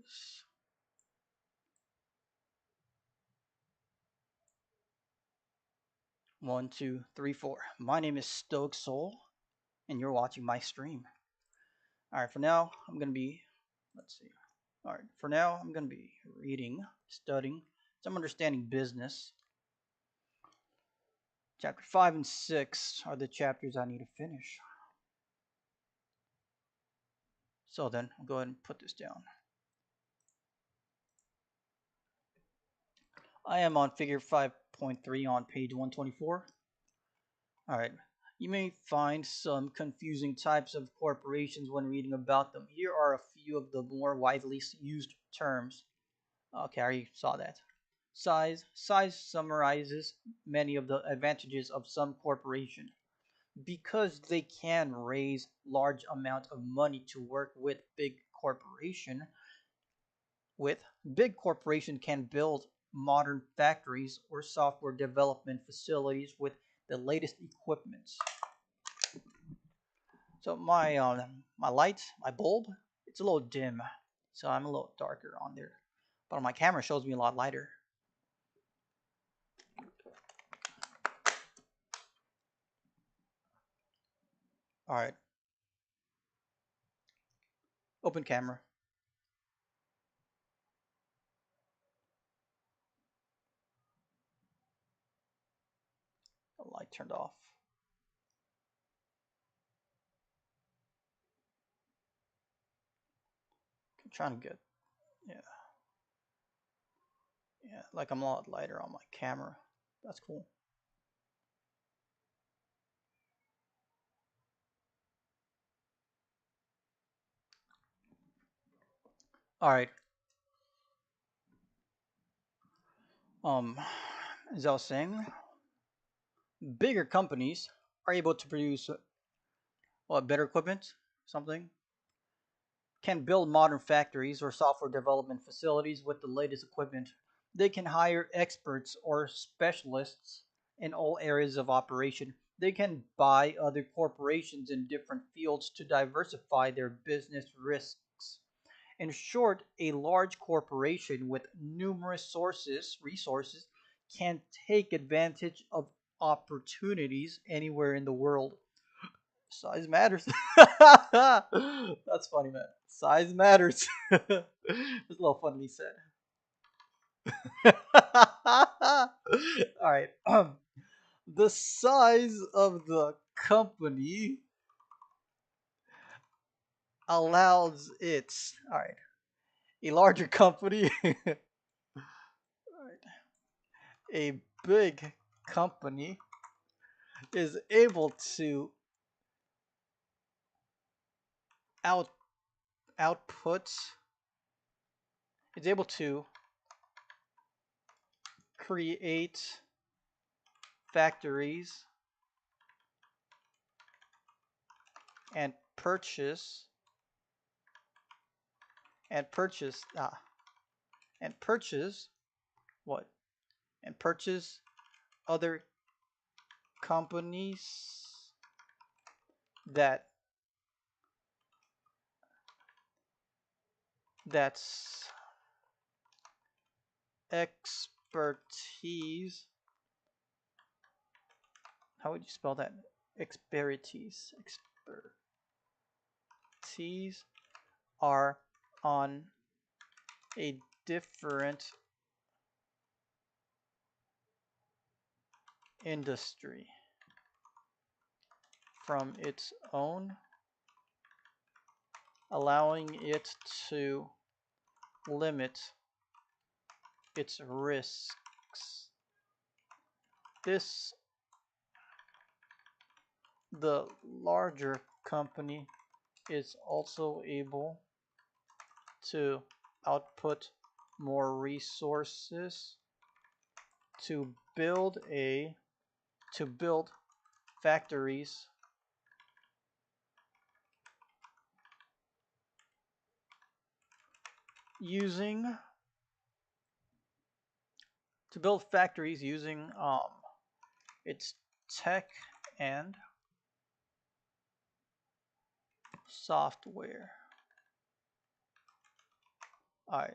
goes. One, two, three, four. My name is Stoic Soul, and you're watching my stream. All right, for now, I'm gonna be. Let's see. All right, for now, I'm gonna be reading, studying, some understanding business. Chapter 5 and 6 are the chapters I need to finish. So then, I'll go ahead and put this down. I am on figure 5.3 on page 124. Alright, you may find some confusing types of corporations when reading about them. Here are a few of the more widely used terms. Okay, I already saw that. Size. Size summarizes many of the advantages of some corporation. Because they can raise large amount of money to work with big corporation can build modern factories or software development facilities with the latest equipment. So my light, my bulb, it's a little dim, so I'm a little darker on there. But on my camera, shows me a lot lighter. All right, open camera. The light turned off. I'm trying to get, yeah, yeah, like I'm a lot lighter on my camera. That's cool. All right. Um, as I was saying, bigger companies are able to produce better equipment, something, can build modern factories or software development facilities with the latest equipment. They can hire experts or specialists in all areas of operation. They can buy other corporations in different fields to diversify their business risks. In short, a large corporation with numerous resources can take advantage of opportunities anywhere in the world. Size matters. That's funny, man. Size matters. It's a little funny said. All right. The size of the company allows it. All right. A larger company. All right. A big company is able to out output. It's able to create factories and purchase and purchase and purchase what and purchase other companies that that's expertise. How would you spell that? Expertise. Expertise are on a different industry from its own, allowing it to limit its risks. This the larger company is also able to output more resources to build factories using using its tech and software. All right,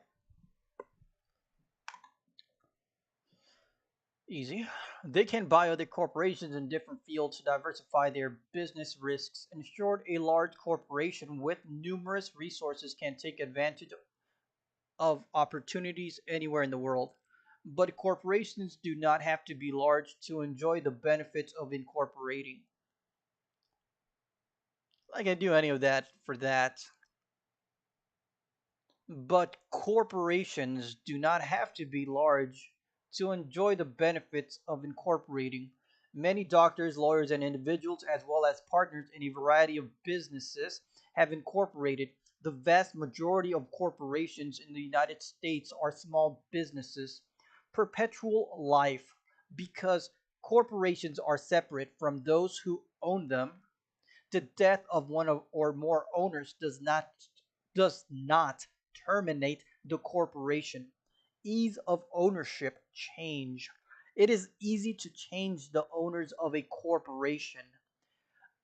easy. They can buy other corporations in different fields to diversify their business risks. In short, a large corporation with numerous resources can take advantage of opportunities anywhere in the world. But corporations do not have to be large to enjoy the benefits of incorporating. I can do any of that for that. But corporations do not have to be large to enjoy the benefits of incorporating. Many doctors, lawyers, and individuals, as well as partners in a variety of businesses, have incorporated. The vast majority of corporations in the United States are small businesses. Perpetual life, because corporations are separate from those who own them. The death of one of or more owners does not terminate the corporation. Ease of ownership change. It is easy to change the owners of a corporation.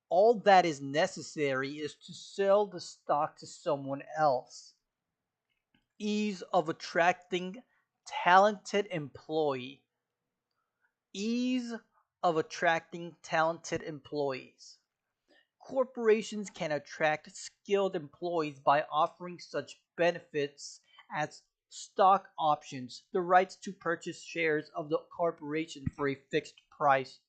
All that is necessary is to sell the stock to someone else. Ease of attracting talented employee. Ease of attracting talented employees. Corporations can attract skilled employees by offering such benefits as stock options, the rights to purchase shares of the corporation for a fixed price,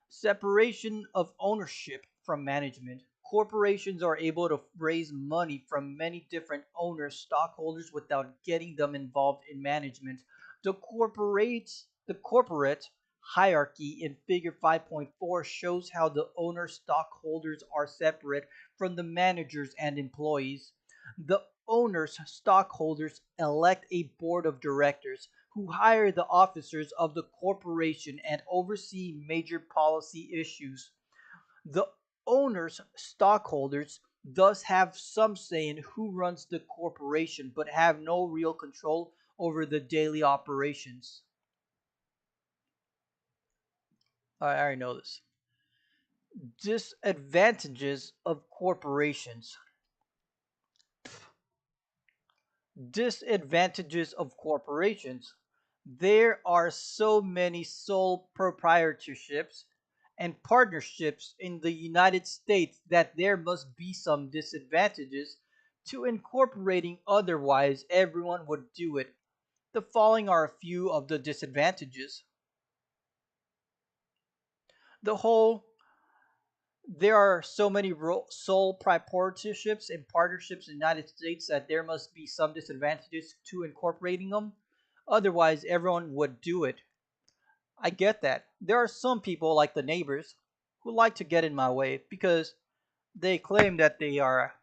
separation of ownership from management. Corporations are able to raise money from many different owners, stockholders, without getting them involved in management. The corporate hierarchy in Figure 5.4 shows how the owner stockholders are separate from the managers and employees. The owners stockholders elect a board of directors who hire the officers of the corporation and oversee major policy issues. The owners stockholders thus have some say in who runs the corporation but have no real control over the daily operations. I already know this. Disadvantages of corporations. Disadvantages of corporations. There are so many sole proprietorships and partnerships in the United States that there must be some disadvantages to incorporating, otherwise, everyone would do it. The following are a few of the disadvantages. The whole There are so many sole proprietorships and partnerships in the United States that there must be some disadvantages to incorporating them. Otherwise, everyone would do it. I get that. There are some people, like the neighbors, who like to get in my way because they claim that they are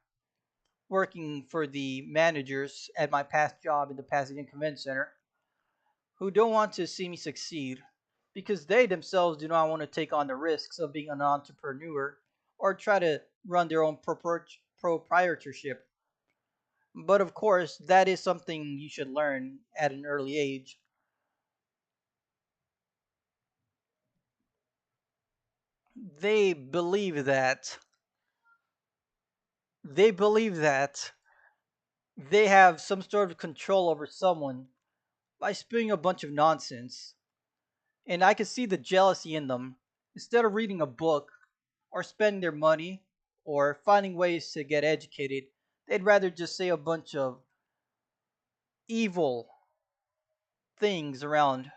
working for the managers at my past job in the Pasadena Convention Center, who don't want to see me succeed because they themselves do not want to take on the risks of being an entrepreneur or try to run their own proprietorship. But of course, that is something you should learn at an early age. They believe that they believe that they have some sort of control over someone by spewing a bunch of nonsense. And I can see the jealousy in them. Instead of reading a book or spending their money or finding ways to get educated, they'd rather just say a bunch of evil things around,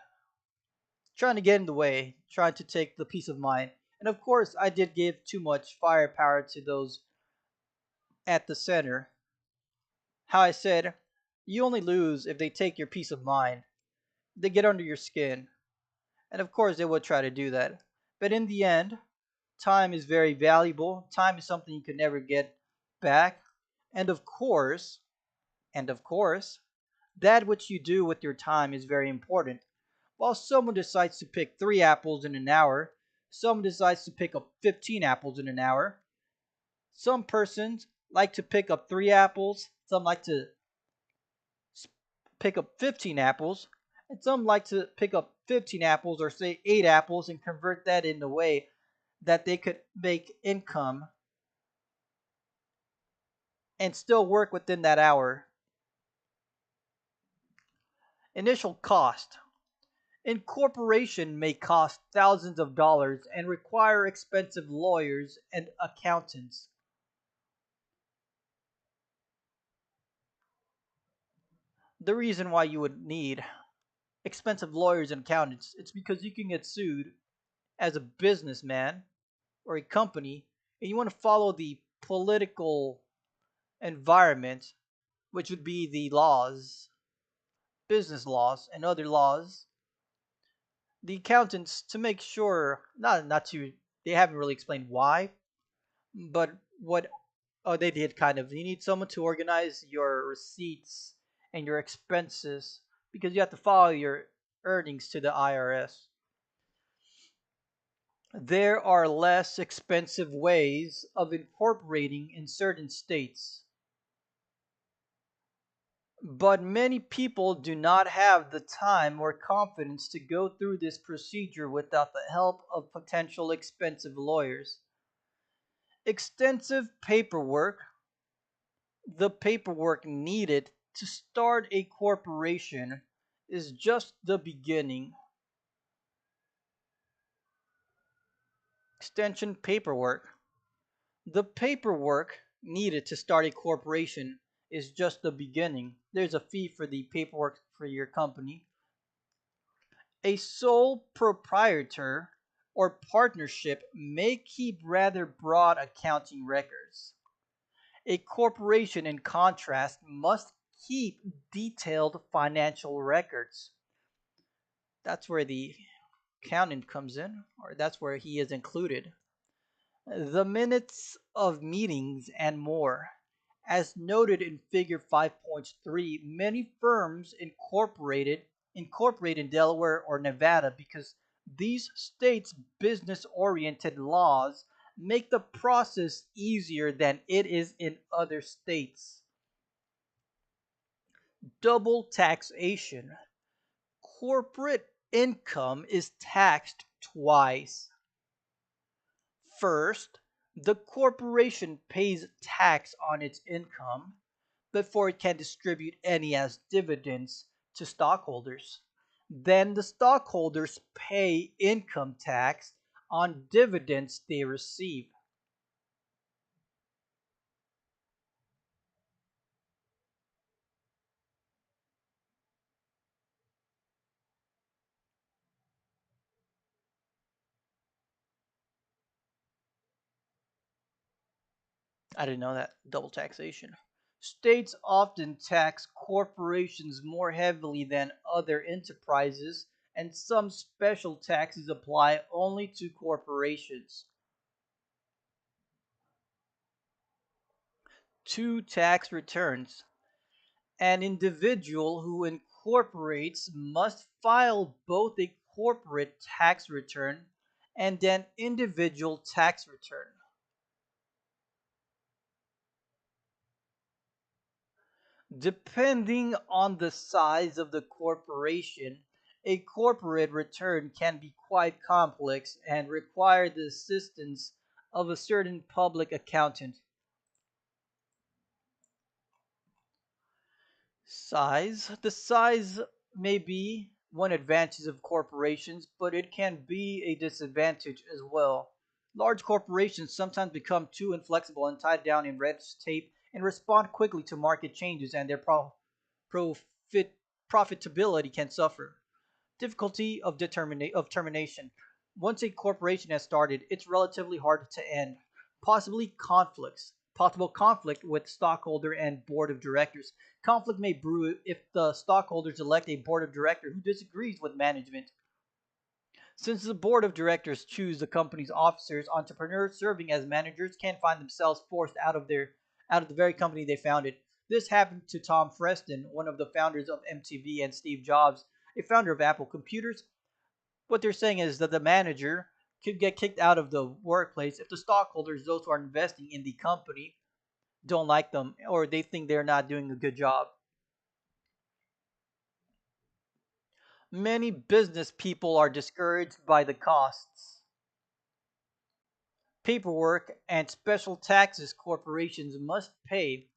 trying to get in the way, trying to take the peace of mind. And of course, I did give too much firepower to those at the center. How I said, you only lose if they take your peace of mind. They get under your skin. And of course, they would try to do that. But in the end, time is very valuable. Time is something you can never get back. And of course, and of course, that which you do with your time is very important. While someone decides to pick 3 apples in an hour, someone decides to pick up 15 apples in an hour. Some persons like to pick up 3 apples, some like to pick up 15 apples, and some like to pick up 15 apples or say 8 apples and convert that in a way that they could make income and still work within that hour. Initial cost. Incorporation may cost thousands of dollars and require expensive lawyers and accountants. The reason why you would need expensive lawyers and accountants, it's because you can get sued as a businessman or a company and you want to follow the political environment, which would be the laws, business laws and other laws, the accountants to make sure not to they haven't really explained why, but what they did kind of. You need someone to organize your receipts and your expenses because you have to file your earnings to the IRS. There are less expensive ways of incorporating in certain states, but many people do not have the time or confidence to go through this procedure without the help of potential expensive lawyers. Extensive paperwork, the paperwork needed to start a corporation is just the beginning. Extension paperwork. The paperwork needed to start a corporation is just the beginning. There's a fee for the paperwork for your company. A sole proprietor or partnership may keep rather broad accounting records. A corporation, in contrast, must keep detailed financial records. That's where the accountant comes in, or that's where he is included. The minutes of meetings and more. As noted in Figure 5.3, many firms incorporate in Delaware or Nevada because these states' business-oriented laws make the process easier than it is in other states. Double taxation. Corporate income is taxed twice. First, the corporation pays tax on its income before it can distribute any as dividends to stockholders. Then the stockholders pay income tax on dividends they receive. I didn't know that. Double taxation. States often tax corporations more heavily than other enterprises, and some special taxes apply only to corporations. Two tax returns. An individual who incorporates must file both a corporate tax return and an individual tax return. Depending on the size of the corporation, a corporate return can be quite complex and require the assistance of a certain public accountant. Size. The size may be one advantage of corporations, but it can be a disadvantage as well. Large corporations sometimes become too inflexible and tied down in red tape and respond quickly to market changes, and their profit, profitability can suffer. Difficulty of termination. Once a corporation has started, it's relatively hard to end. Possibly conflicts. Possible conflict with stockholder and board of directors. Conflict may brew if the stockholders elect a board of directors who disagrees with management. Since the board of directors choose the company's officers, entrepreneurs serving as managers can find themselves forced out of the very company they founded. This happened to Tom Freston, one of the founders of MTV, and Steve Jobs, a founder of Apple Computers. What they're saying is that the manager could get kicked out of the workplace if the stockholders, those who are investing in the company, don't like them or they think they're not doing a good job. Many business people are discouraged by the costs, paperwork, and special taxes corporations must pay.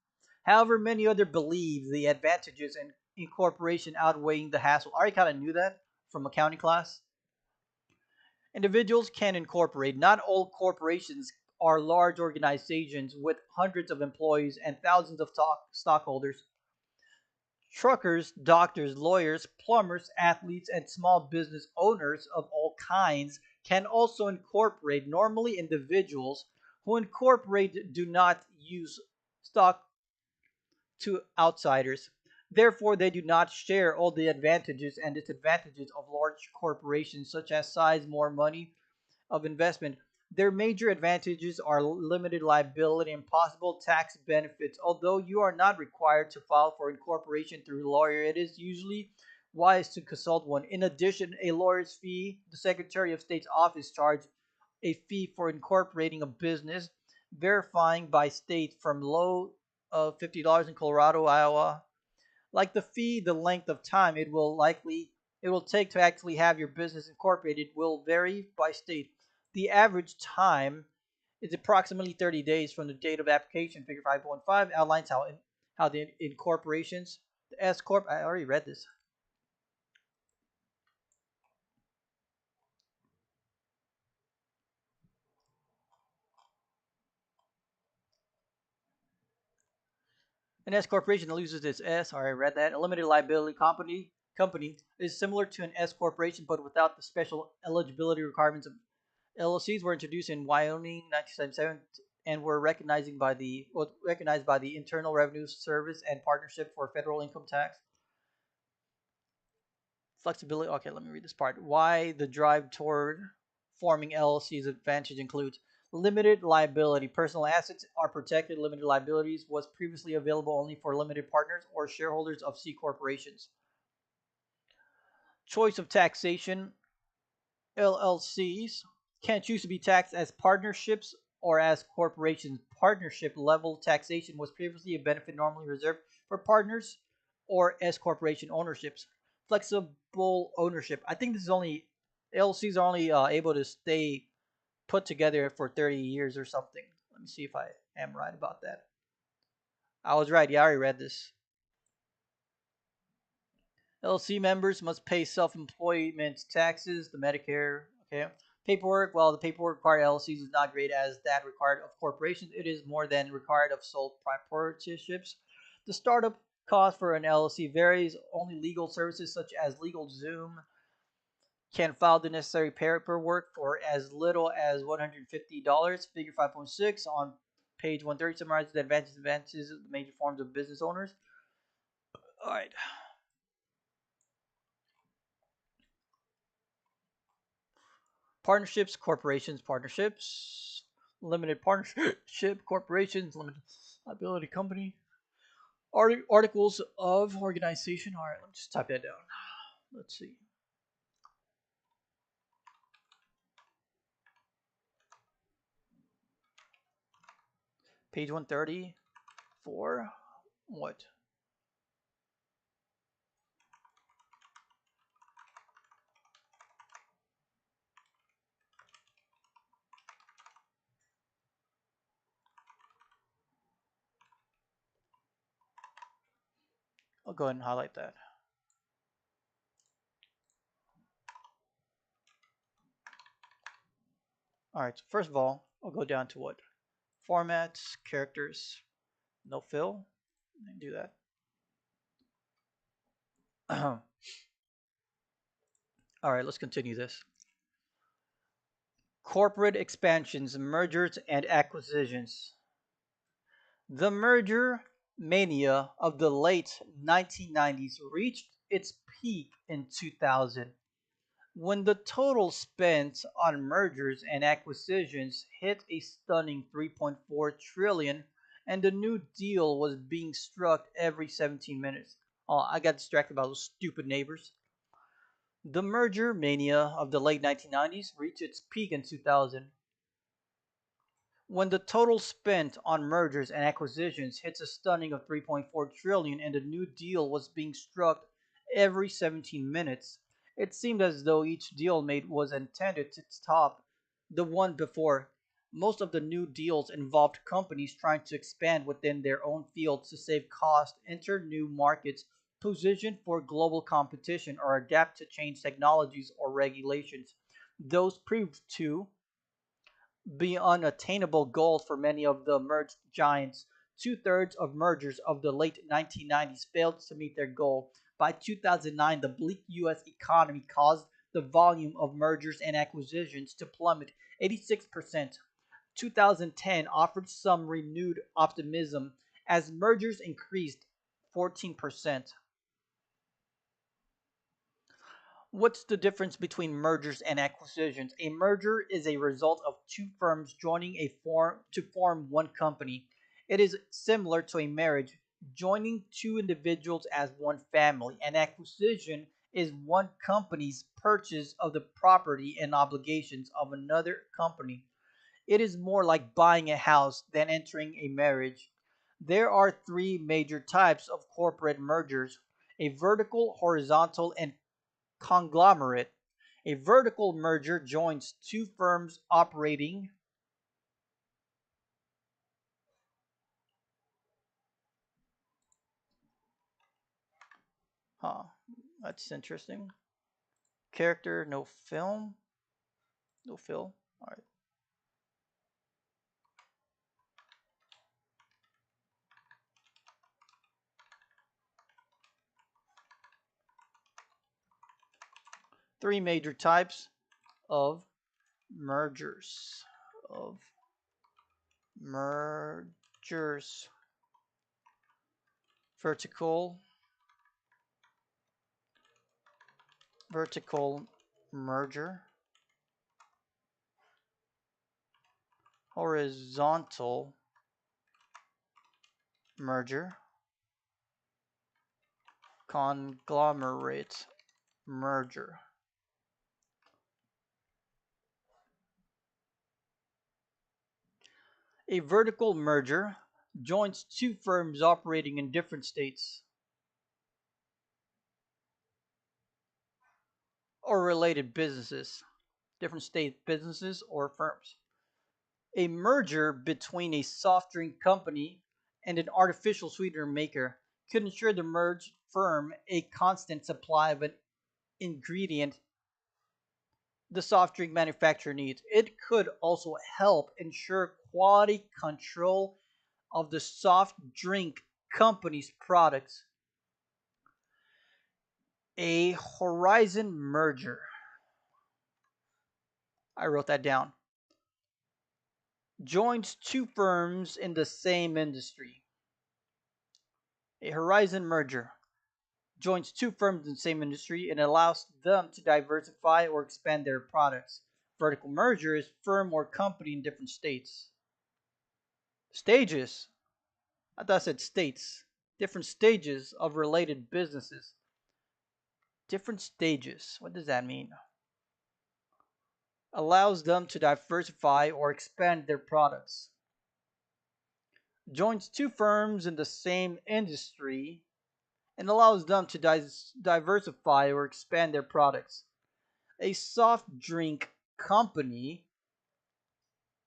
However, many others believe the advantages and incorporation outweighing the hassle. I already kind of knew that from accounting class. Individuals can incorporate. Not all corporations are large organizations with hundreds of employees and thousands of stockholders. Truckers, doctors, lawyers, plumbers, athletes, and small business owners of all kinds can also incorporate. Normally, individuals who incorporate do not use stock to outsiders. Therefore, they do not share all the advantages and disadvantages of large corporations, such as size, more money of investment. Their major advantages are limited liability and possible tax benefits. Although you are not required to file for incorporation through a lawyer, it is usually wise to consult one. In addition, a lawyer's fee, the Secretary of State's office charges a fee for incorporating a business, verifying by state from low of $50 in Colorado, Iowa. Like the fee, the length of time it will take to actually have your business incorporated will vary by state. The average time is approximately 30 days from the date of application. Figure 5.5 outlines how the incorporations, the S corp. I already read this. An S corporation that loses its S. Already read that. A limited liability company is similar to an S corporation, but without the special eligibility requirements of LLCs. Were introduced in Wyoming 1977 and were recognized by the Internal Revenue Service and Partnership for Federal Income Tax. Flexibility. Okay, let me read this part. Why the drive toward forming LLCs advantage includes limited liability. Personal assets are protected. Limited liabilities was previously available only for limited partners or shareholders of C corporations. Choice of taxation. LLCs can choose to be taxed as partnerships or as corporations. Partnership level taxation was previously a benefit normally reserved for partners or S corporation ownerships. Flexible ownership. I think this is only LLCs are only able to stay put together for 30 years or something. Let me see if I am right about that. I was right. Yeah, I already read this. LLC members must pay self-employment taxes, the Medicare. Okay. Paperwork. Well, the paperwork required LLCs is not great as that required of corporations. It is more than required of sole proprietorships. The startup cost for an LLC varies. Only legal services such as LegalZoom can file the necessary paperwork for as little as $150. Figure 5.6 on page 130 summarizes the advantages of the major forms of business owners. All right. Partnerships, corporations, partnerships, limited partnership, corporations, limited liability company, articles of organization. All right, let me just type that down. Let's see. Page 130 for what? I'll go ahead and highlight that. All right, so first of all, I'll go down to what? Formats, characters, no fill, and do that. All right, let's continue this. Corporate expansions, mergers, and acquisitions. The merger mania of the late 1990s reached its peak in 2000 when the total spent on mergers and acquisitions hit a stunning 3.4 trillion and a new deal was being struck every 17 minutes. Oh, I got distracted by those stupid neighbors. The merger mania of the late 1990s reached its peak in 2000 when the total spent on mergers and acquisitions hits a stunning of 3.4 trillion and a new deal was being struck every 17 minutes. It seemed as though each deal made was intended to top the one before. Most of the new deals involved companies trying to expand within their own fields to save cost, enter new markets, position for global competition or adapt to change technologies or regulations. Those proved to be unattainable goals for many of the merged giants. Two-thirds of mergers of the late 1990s failed to meet their goal. By 2009, the bleak U.S. economy caused the volume of mergers and acquisitions to plummet 86%. 2010 offered some renewed optimism as mergers increased 14%. What's the difference between mergers and acquisitions? A merger is a result of two firms joining a form to form one company. It is similar to a marriage, joining two individuals as one family. An acquisition is one company's purchase of the property and obligations of another company. It is more like buying a house than entering a marriage. There are three major types of corporate mergers: a vertical, horizontal, and conglomerate. A vertical merger joins two firms operating. Huh, that's interesting. Character, no film, no fill. All right. Three major types of mergers. Of mergers: vertical, vertical merger, horizontal merger, conglomerate merger. A vertical merger joins two firms operating in different states or related businesses, different state businesses or firms. A merger between a soft drink company and an artificial sweetener maker could ensure the merged firm a constant supply of an ingredient the soft drink manufacturer needs. It could also help ensure quality control of the soft drink company's products. A horizon merger. I wrote that down. Joins two firms in the same industry. A horizon merger joins two firms in the same industry and allows them to diversify or expand their products. Vertical merger is firm or company in different states. Stages. I thought I said states. Different stages of related businesses. Different stages. What does that mean? Allows them to diversify or expand their products. Joins two firms in the same industry and allows them to diversify or expand their products. A soft drink company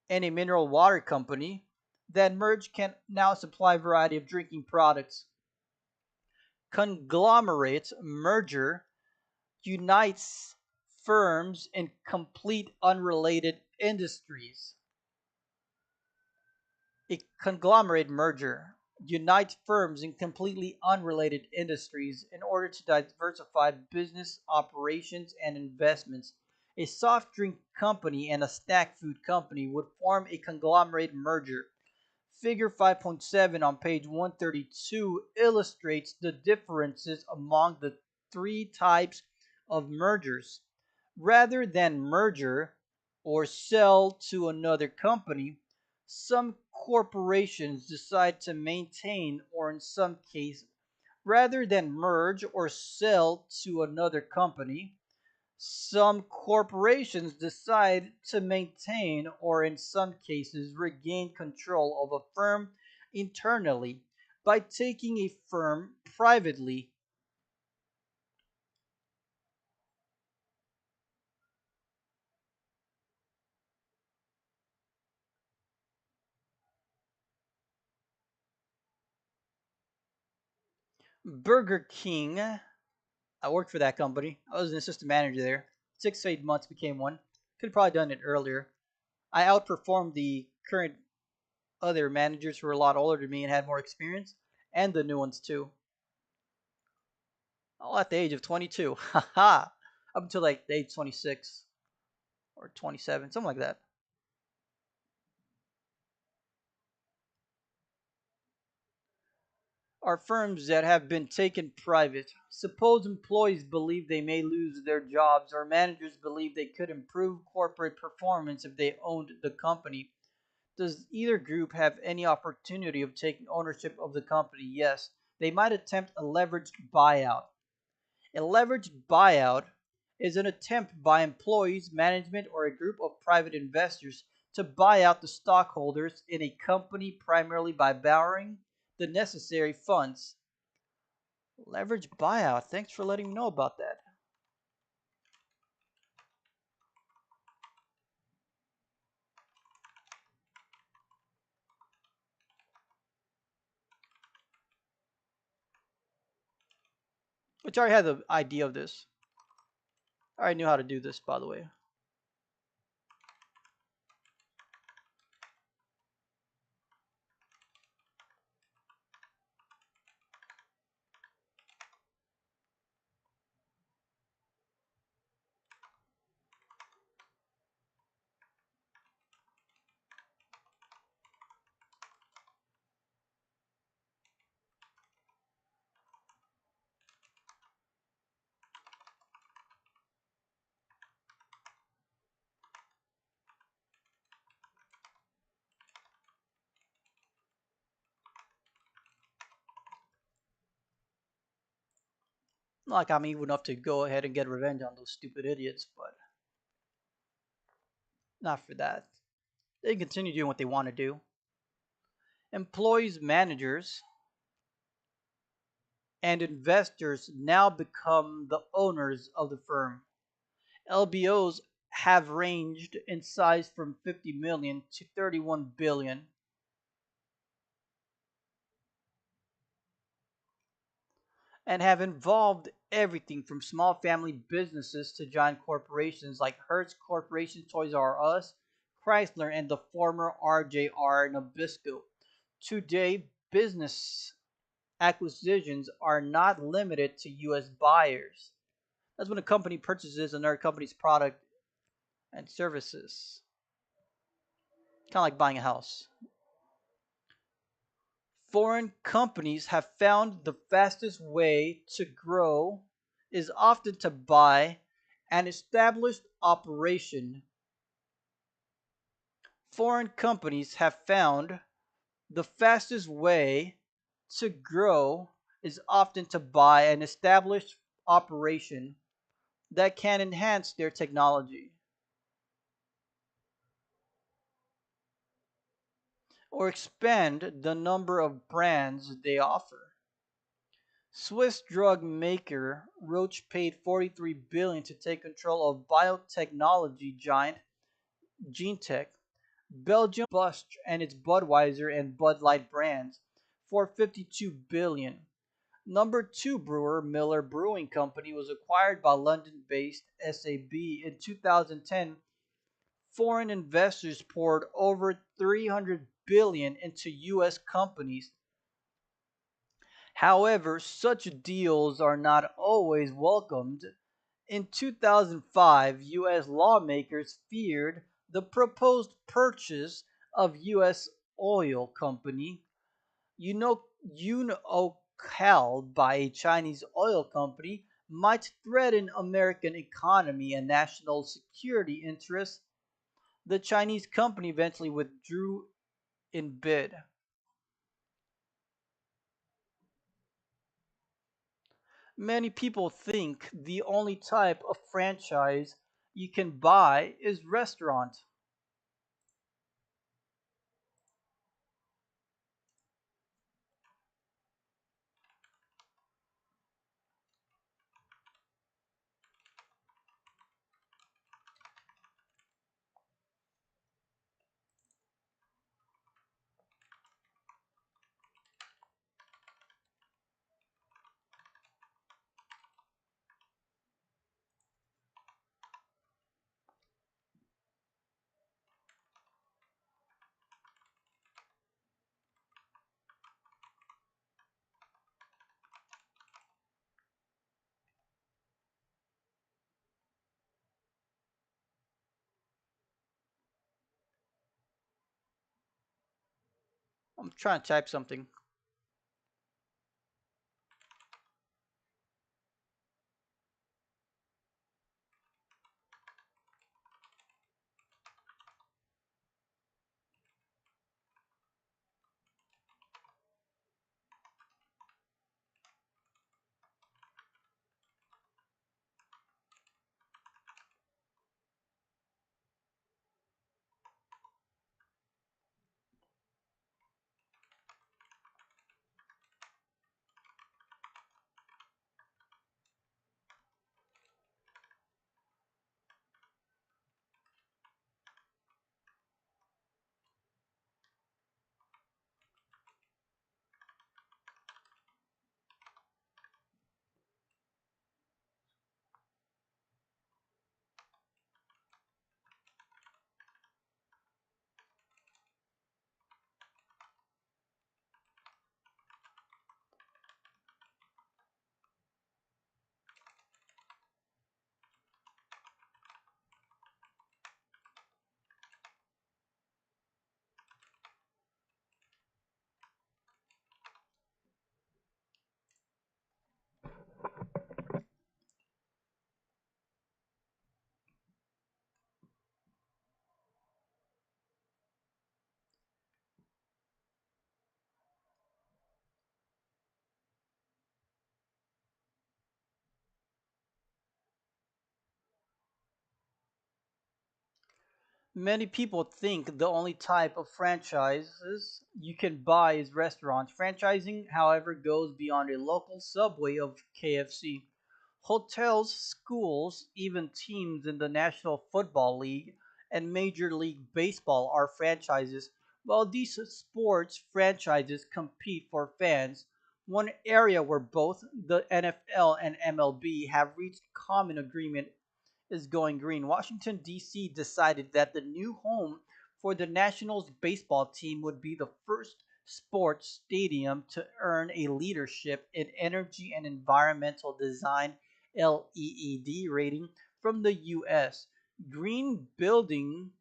and a mineral water company that merge can now supply a variety of drinking products. Conglomerate merger unites firms in complete unrelated industries. A conglomerate merger unites firms in completely unrelated industries in order to diversify business operations and investments. A soft drink company and a snack food company would form a conglomerate merger. Figure 5.7 on page 132 illustrates the differences among the three types of mergers. Rather than merger or sell to another company, some corporations decide to maintain, or in some cases, rather than merge or sell to another company, some corporations decide to maintain, or in some cases, regain control of a firm internally by taking a firm privately. Burger King. I worked for that company. I was an assistant manager there. 6 to 8 months became one. Could have probably done it earlier. I outperformed the current other managers who were a lot older than me and had more experience, and the new ones too. All at the age of 22. Haha. Up until like the age 26 or 27, something like that. Are firms that have been taken private. Suppose employees believe they may lose their jobs, or managers believe they could improve corporate performance if they owned the company. Does either group have any opportunity of taking ownership of the company? Yes. They might attempt a leveraged buyout. A leveraged buyout is an attempt by employees, management, or a group of private investors to buy out the stockholders in a company primarily by borrowing the necessary funds. Leverage buyout. Thanks for letting me know about that. Which I already had the idea of this. I already knew how to do this, by the way. Not like I'm evil enough to go ahead and get revenge on those stupid idiots, but not for that. They can continue doing what they want to do. Employees, managers, and investors now become the owners of the firm. LBOs have ranged in size from 50 million to 31 billion and have involved everything from small family businesses to giant corporations like Hertz Corporation, Toys R Us, Chrysler, and the former RJR Nabisco. Today, business acquisitions are not limited to US buyers. That's when a company purchases another company's product and services. Kind of like buying a house. Foreign companies have found the fastest way to grow is often to buy an established operation. Foreign companies have found the fastest way to grow is often to buy an established operation that can enhance their technology or expand the number of brands they offer. Swiss drug maker Roche paid 43 billion to take control of biotechnology giant GeneTech. Belgium Busch and its Budweiser and Bud Light brands for 52 billion. Number 2 brewer Miller Brewing Company was acquired by London-based SAB in 2010. Foreign investors poured over 300 billion into US companies. However, such deals are not always welcomed. In 2005, US lawmakers feared the proposed purchase of US oil company Unocal by a Chinese oil company might threaten American economy and national security interests. The Chinese company eventually withdrew in bid. Many people think the only type of franchise you can buy is restaurant. I'm trying to type something. Many people think the only type of franchises you can buy is restaurants. Franchising, however, goes beyond a local subway of KFC. Hotels, schools, even teams in the National Football League and Major League Baseball are franchises. While these sports franchises compete for fans, one area where both the NFL and MLB have reached common agreement is going green. Washington, D.C. decided that the new home for the Nationals baseball team would be the first sports stadium to earn a leadership in energy and environmental design LEED rating from the U.S. Green building.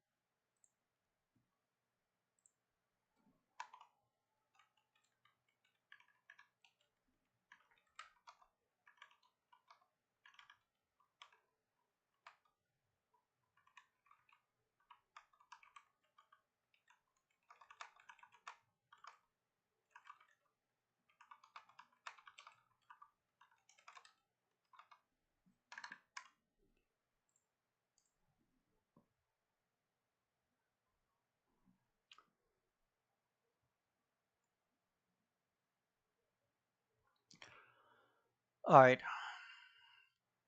All right.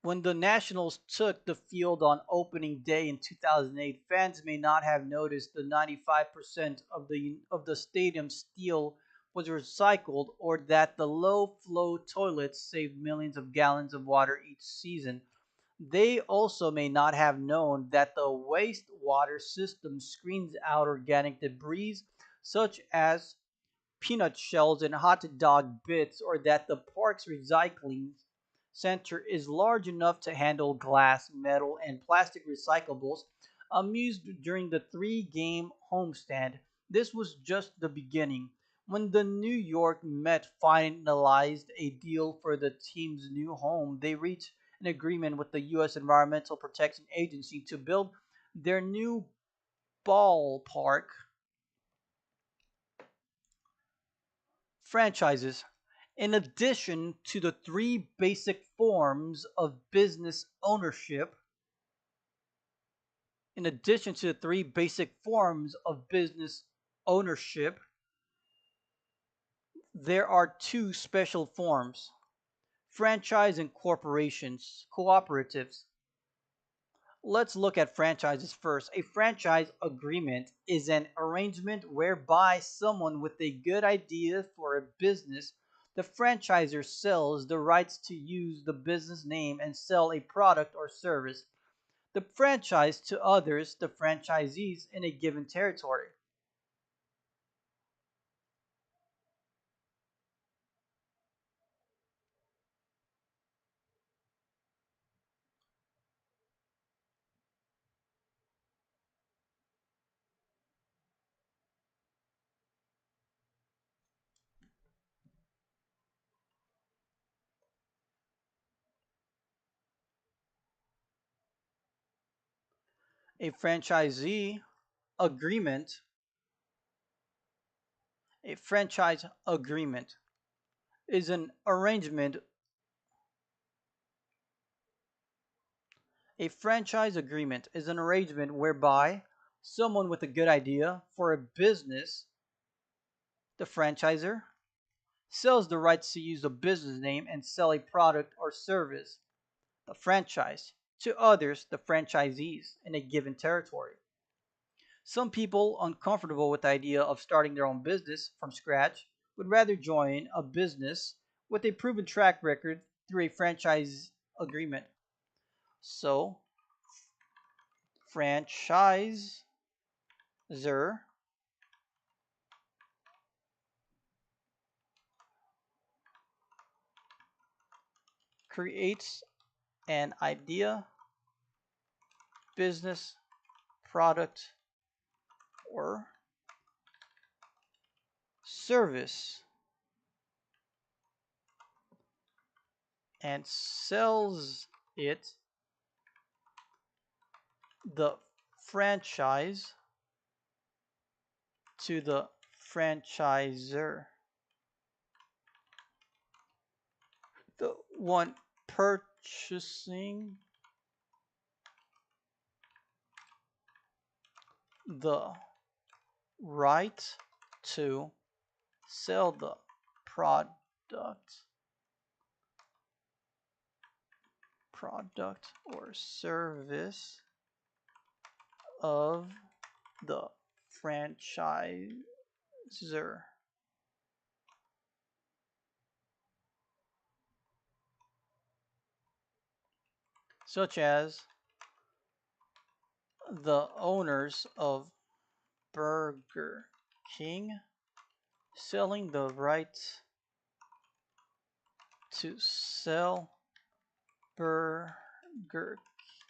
When the Nationals took the field on opening day in 2008, fans may not have noticed the 95% of the stadium steel was recycled or that the low-flow toilets saved millions of gallons of water each season. They also may not have known that the wastewater system screens out organic debris such as peanut shells and hot dog bits, or that the park's recycling center is large enough to handle glass, metal, and plastic recyclables used during the 3 game homestand. This was just the beginning. When the New York Met finalized a deal for the team's new home, they reached an agreement with the U.S. Environmental Protection Agency to build their new ballpark. Franchises. In addition to the three basic forms of business ownership, in addition to the three basic forms of business ownership, there are two special forms: franchise and corporations, cooperatives. Let's look at franchises first. A franchise agreement is an arrangement whereby someone with a good idea for a business, the franchisor sells the rights to use the business name and sell a product or service. The franchise to others, the franchisees in a given territory. A franchisee agreement, a franchise agreement is an arrangement. A franchise agreement is an arrangement whereby someone with a good idea for a business, the franchisor, sells the rights to use a business name and sell a product or service, the franchise, to others, the franchisees, in a given territory. Some people uncomfortable with the idea of starting their own business from scratch would rather join a business with a proven track record through a franchise agreement. So, franchisor creates an idea, business, product, or service and sells it the franchise to the franchisor, the one purchasing the right to sell the product or service of the franchisor, such as the owners of Burger King selling the rights to sell Burger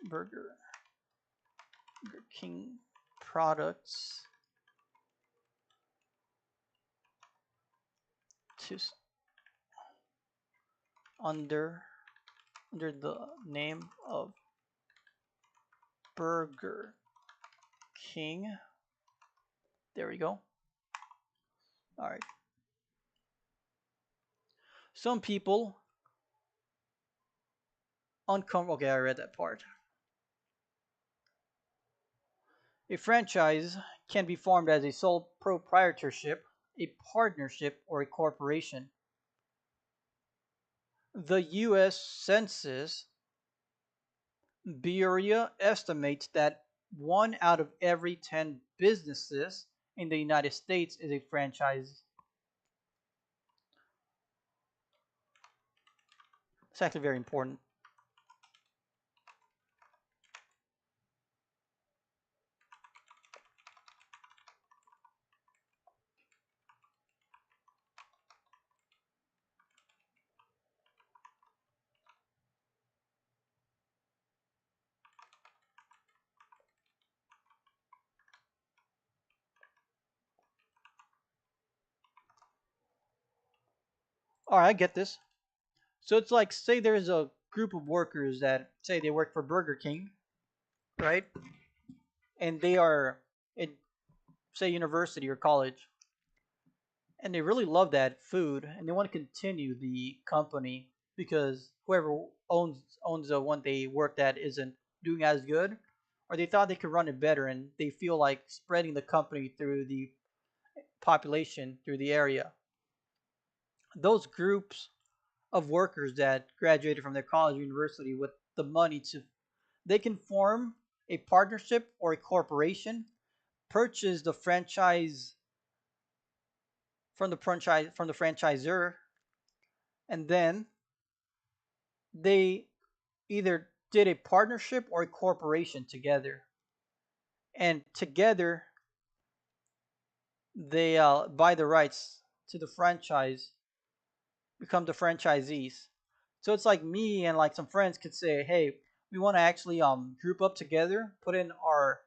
Burger King products to under under the name of Burger King. There we go. All right. Some people uncomfortable. Okay, I read that part. A franchise can be formed as a sole proprietorship, a partnership, or a corporation. The U.S. Census Bureau estimates that 1 out of every 10 businesses in the United States is a franchise. It's actually very important. All right, I get this. So it's like, say there's a group of workers that say they work for Burger King, right? And they are at, say, university or college, and they really love that food, and they want to continue the company because whoever owns the one they worked at isn't doing as good, or they thought they could run it better, and they feel like spreading the company through the population through the area. Those groups of workers that graduated from their college or university with the money to they can form a partnership or a corporation, purchase the franchise from the franchisor, and then they either did a partnership or a corporation together, and together they buy the rights to the franchise, become the franchisees. So it's like me and like some friends could say, hey, we want to actually group up together, put in our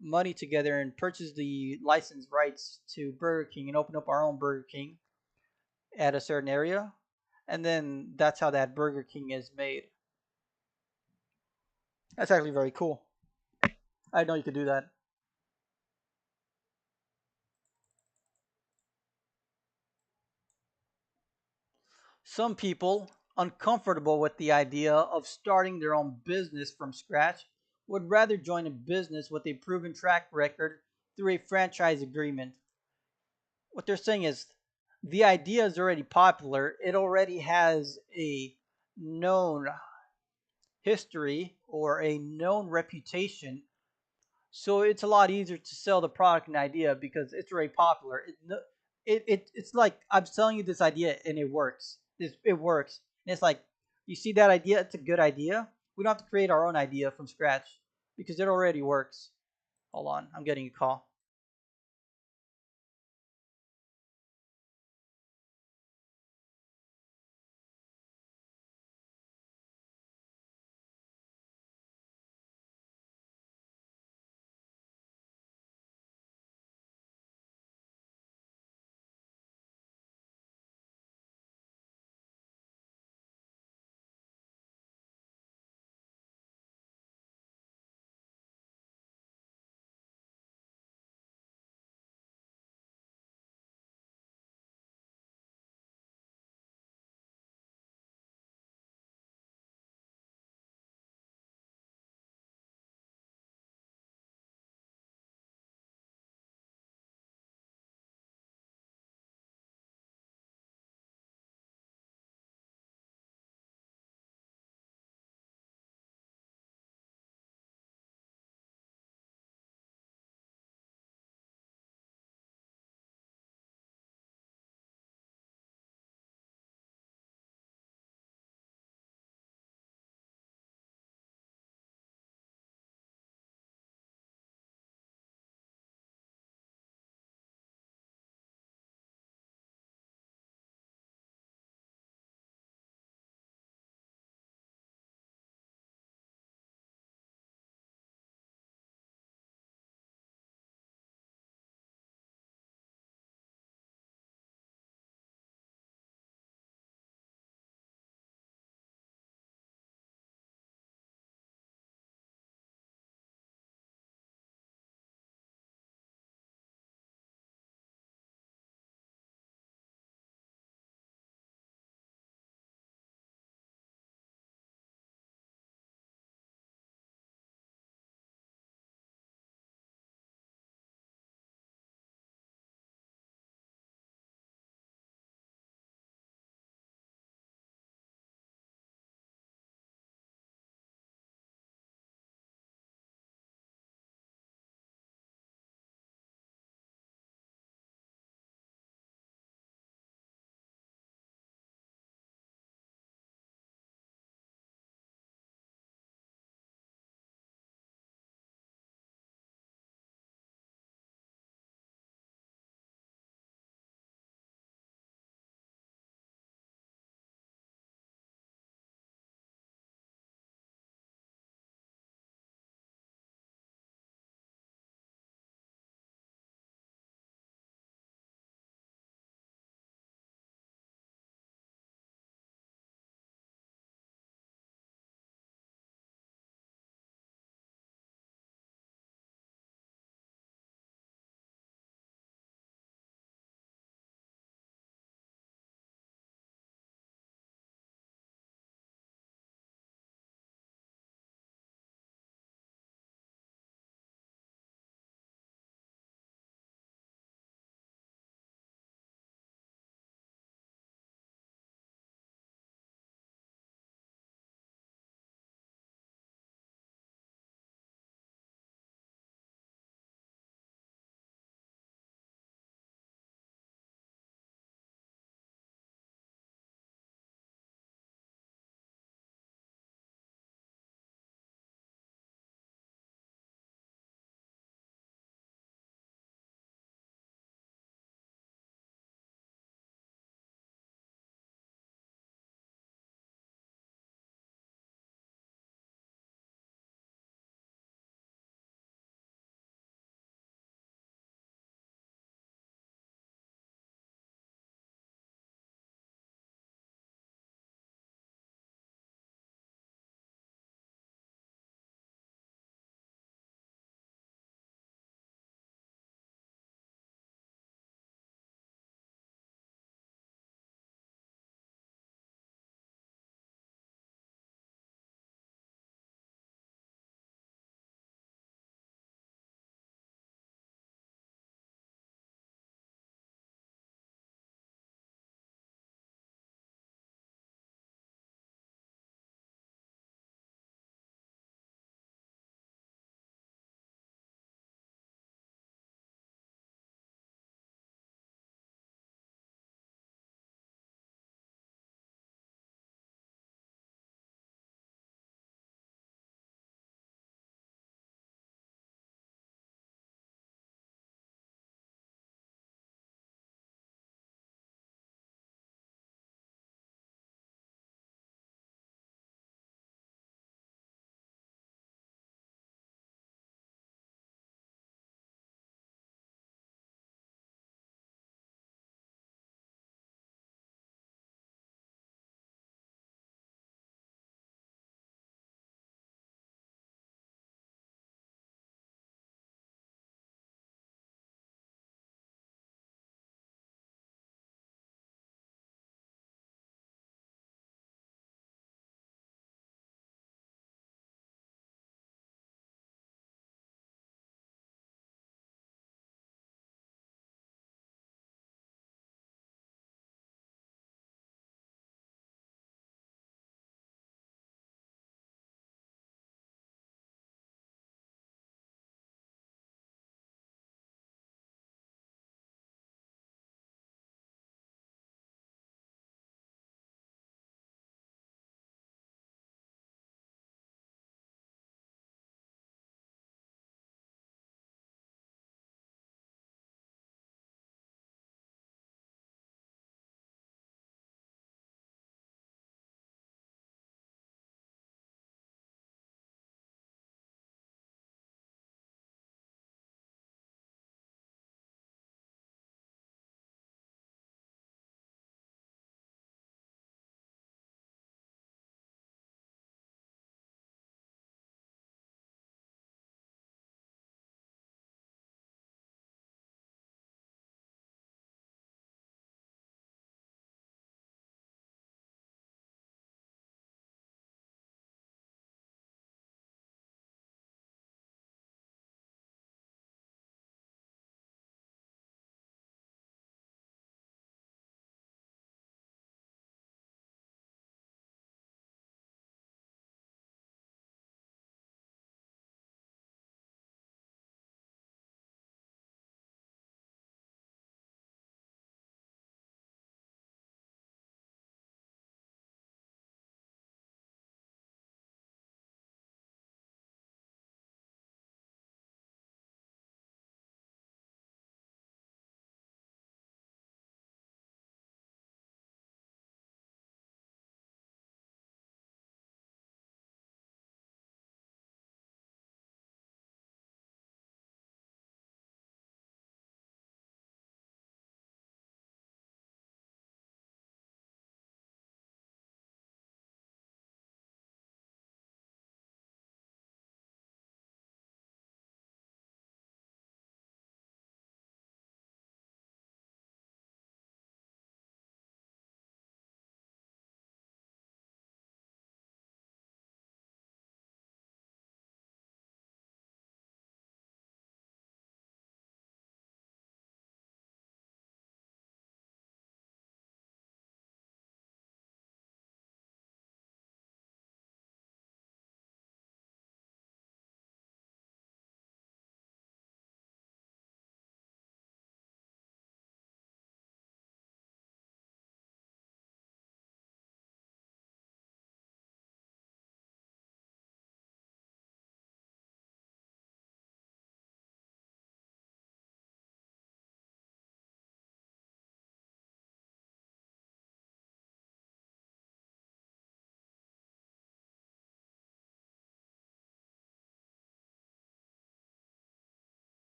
money together, and purchase the license rights to Burger King and open up our own Burger King at a certain area, and then that's how that Burger King is made. That's actually very cool. I know you could do that. Some people, uncomfortable with the idea of starting their own business from scratch, would rather join a business with a proven track record through a franchise agreement. What they're saying is the idea is already popular, it already has a known history or a known reputation. So it's a lot easier to sell the product and idea because it's already popular. It's like I'm selling you this idea and it works. It works. And it's like you see that idea. It's a good idea. We don't have to create our own idea from scratch because it already works. Hold on, I'm getting a call.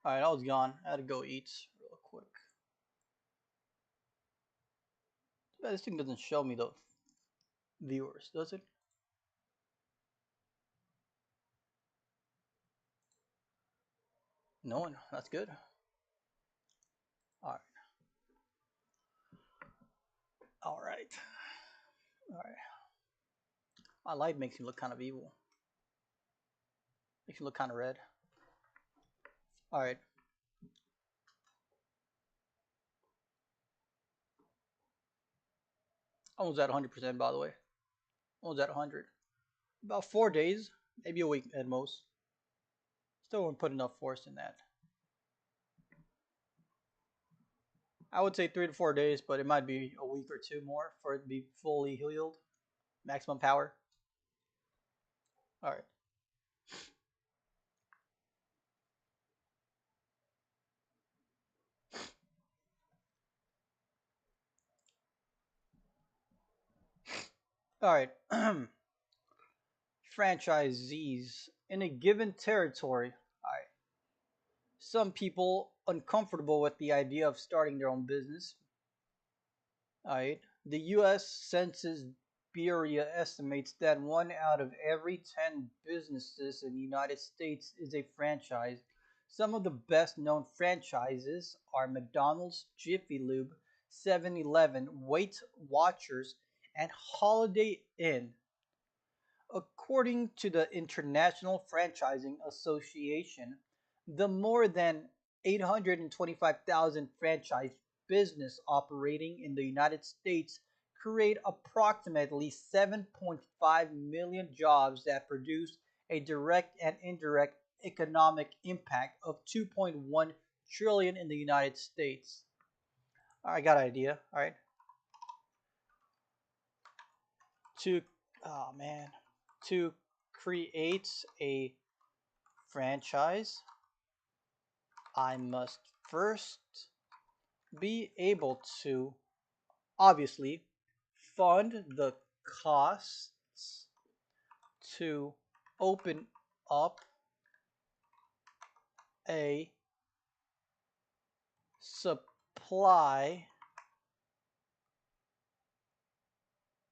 All right, I was gone. I had to go eat real quick. But this thing doesn't show me the viewers, does it? No one. That's good. All right. All right. All right. My light makes me look kind of evil. Makes me look kind of red. All right. Almost at 100%, by the way. Almost at 100. About 4 days, maybe a week at most. Still wouldn't put enough force in that. I would say 3 to 4 days, but it might be a week or two more for it to be fully healed. Maximum power. All right. All right. Franchisees in a given territory. All right. Some people uncomfortable with the idea of starting their own business. All right. The U.S. Census Bureau estimates that 1 out of every 10 businesses in the United States is a franchise. Some of the best known franchises are McDonald's, Jiffy Lube, 7-Eleven, Weight Watchers, and Holiday Inn. According to the International Franchising Association, the more than 825,000 franchise business operating in the United States create approximately 7.5 million jobs that produce a direct and indirect economic impact of 2.1 trillion in the United States. I got an idea. All right. To oh man, to create a franchise, I must first be able to obviously fund the costs to open up a supply,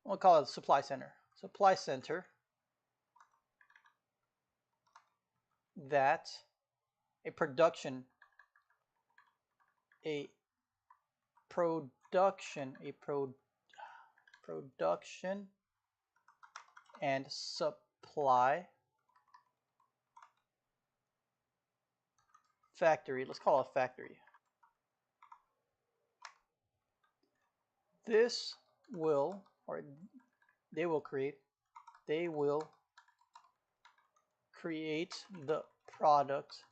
we'll call it a supply center that a production, a production, a production and supply factory. Let's call it a factory. This will, or they will create, they will create the product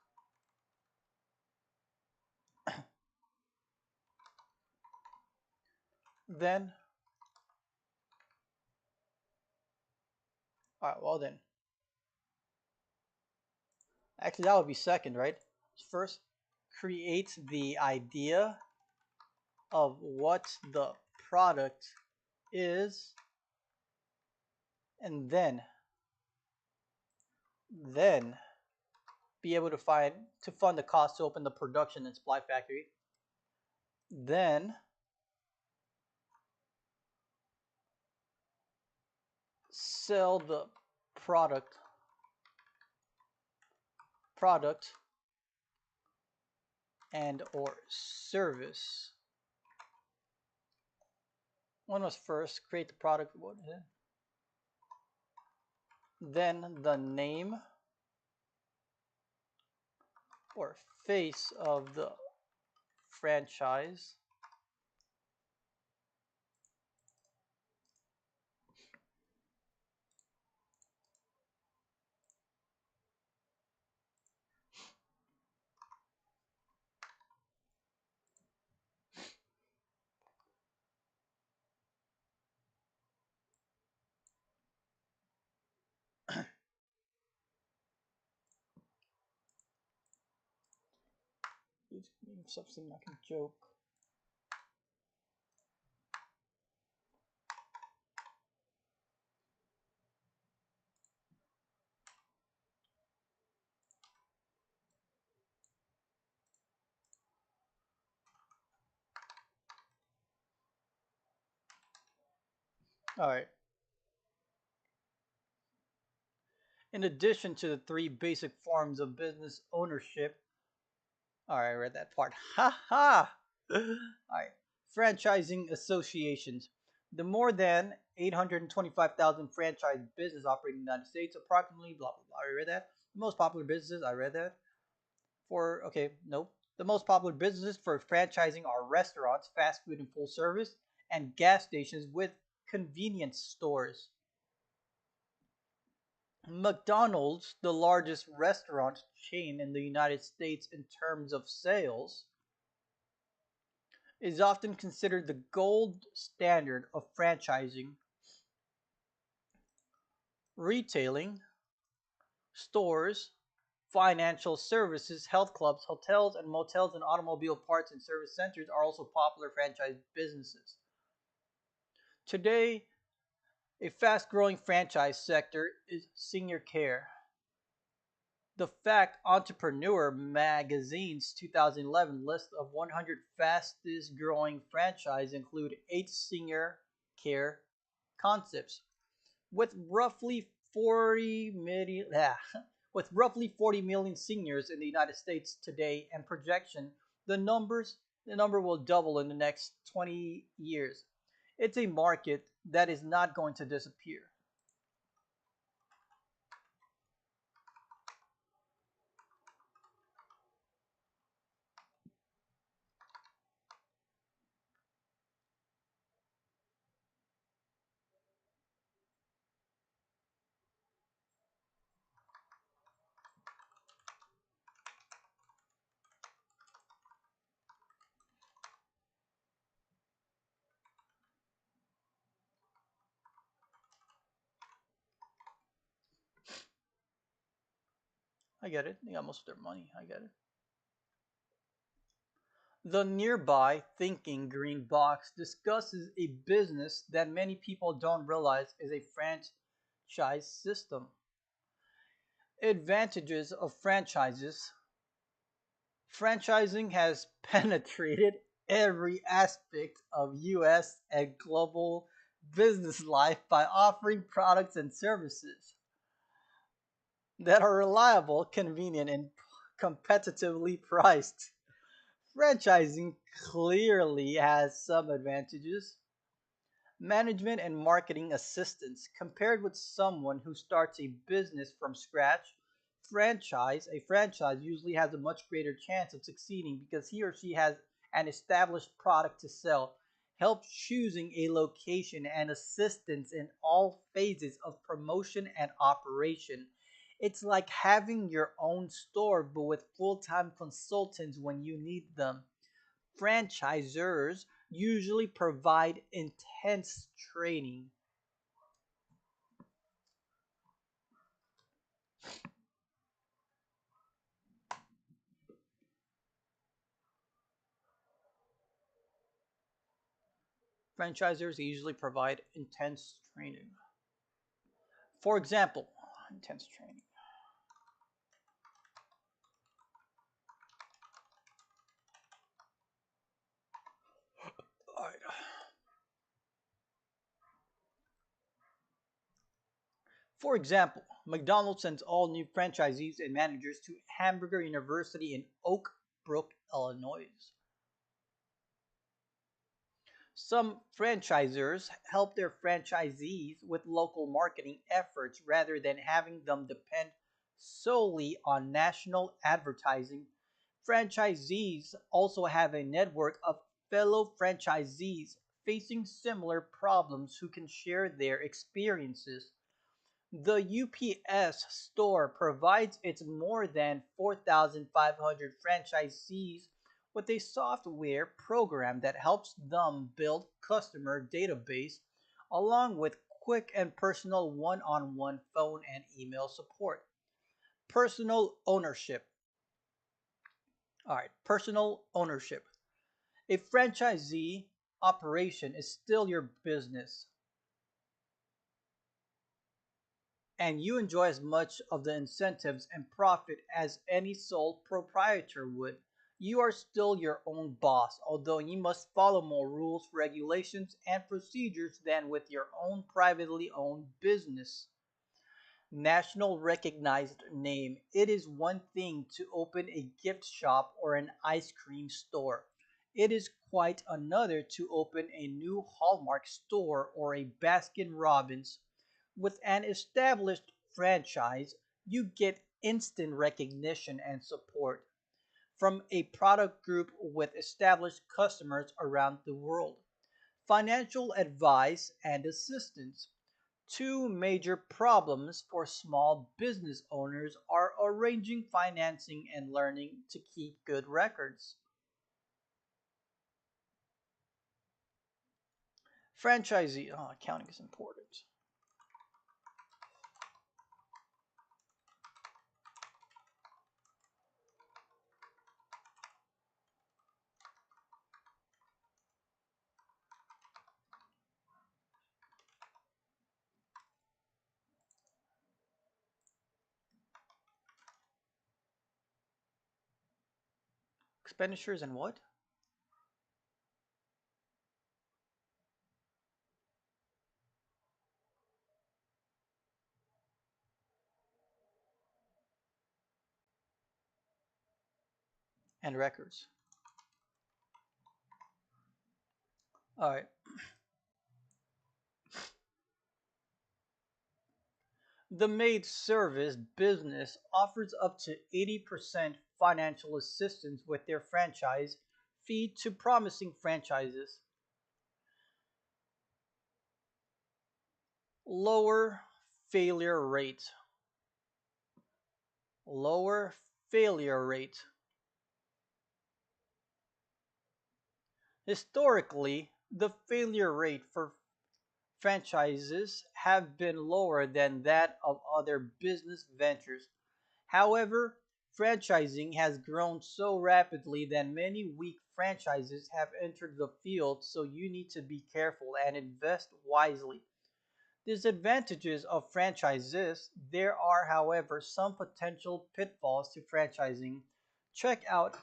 then, all right, well then, actually that would be second, right? First, create the idea of what the product is, and then be able to fund the cost to open the production and supply factory. Then sell the product and or service. One was first create the product, then the name or face of the franchise, something like a joke. All right. In addition to the three basic forms of business ownership, all right, I read that part. Ha ha! All right. Franchising associations. The more than 825,000 franchise businesses operating in the United States, approximately blah blah blah. I read that. The most popular businesses, I read that. For okay, nope. The most popular businesses for franchising are restaurants, fast food and full service, and gas stations with convenience stores. McDonald's, the largest restaurant chain in the United States in terms of sales, is often considered the gold standard of franchising, retailing, stores, financial services, health clubs, hotels and motels, and automobile parts and service centers are also popular franchise businesses. Today, a fast growing franchise sector is senior care. The Fact Entrepreneur magazine's 2011 list of 100 fastest growing franchise include 8 senior care concepts with roughly 40 million with roughly 40 million seniors in the United States today and projection the number will double in the next 20 years. It's a market that is not going to disappear. I get it. They got most of their money. I get it. The nearby Thinking Green Box discusses a business that many people don't realize is a franchise system. Advantages of franchises. Franchising has penetrated every aspect of US and global business life by offering products and services that are reliable, convenient, and competitively priced. Franchising clearly has some advantages. Management and marketing assistance. Compared with someone who starts a business from scratch, a franchise usually has a much greater chance of succeeding because he or she has an established product to sell, help choosing a location, and assistance in all phases of promotion and operation. It's like having your own store but with full-time consultants when you need them. Franchisors usually provide intense training. Franchisors usually provide intense training. For example, intense training. All right. For example, McDonald's sends all new franchisees and managers to Hamburger University in Oak Brook, Illinois. Some franchisors help their franchisees with local marketing efforts rather than having them depend solely on national advertising. Franchisees also have a network of fellow franchisees facing similar problems who can share their experiences. The UPS Store provides its more than 4,500 franchisees with a software program that helps them build customer database along with quick and personal one-on-one phone and email support. Personal ownership. All right, personal ownership. A franchisee operation is still your business and you enjoy as much of the incentives and profit as any sole proprietor would. You are still your own boss, although you must follow more rules, regulations, and procedures than with your own privately owned business. National recognized name. It is one thing to open a gift shop or an ice cream store. It is quite another to open a new Hallmark store or a Baskin Robbins. With an established franchise, you get instant recognition and support from a product group with established customers around the world. Financial advice and assistance. Two major problems for small business owners are arranging financing and learning to keep good records. Franchisee, accounting is important. Expenditures and what? And records. All right. The maid service business offers up to 80% financial assistance with their franchise fee to promising franchises. Lower failure rate. Lower failure rate. Historically, the failure rate for franchises have been lower than that of other business ventures. However, franchising has grown so rapidly that many weak franchises have entered the field, so you need to be careful and invest wisely. Disadvantages of franchises. There are, however, some potential pitfalls to franchising. Check out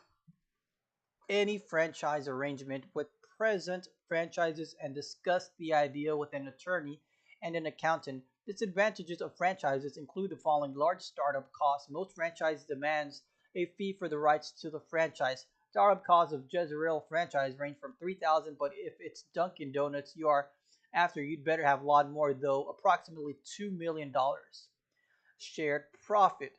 any franchise arrangement with present franchises and discuss the idea with an attorney and an accountant. Disadvantages of franchises include the following: large startup costs. Most franchise demands a fee for the rights to the franchise. Startup costs of Jezreel franchise range from 3,000, but if it's Dunkin' Donuts you are after, you'd better have a lot more, though approximately $2 million. Shared profit.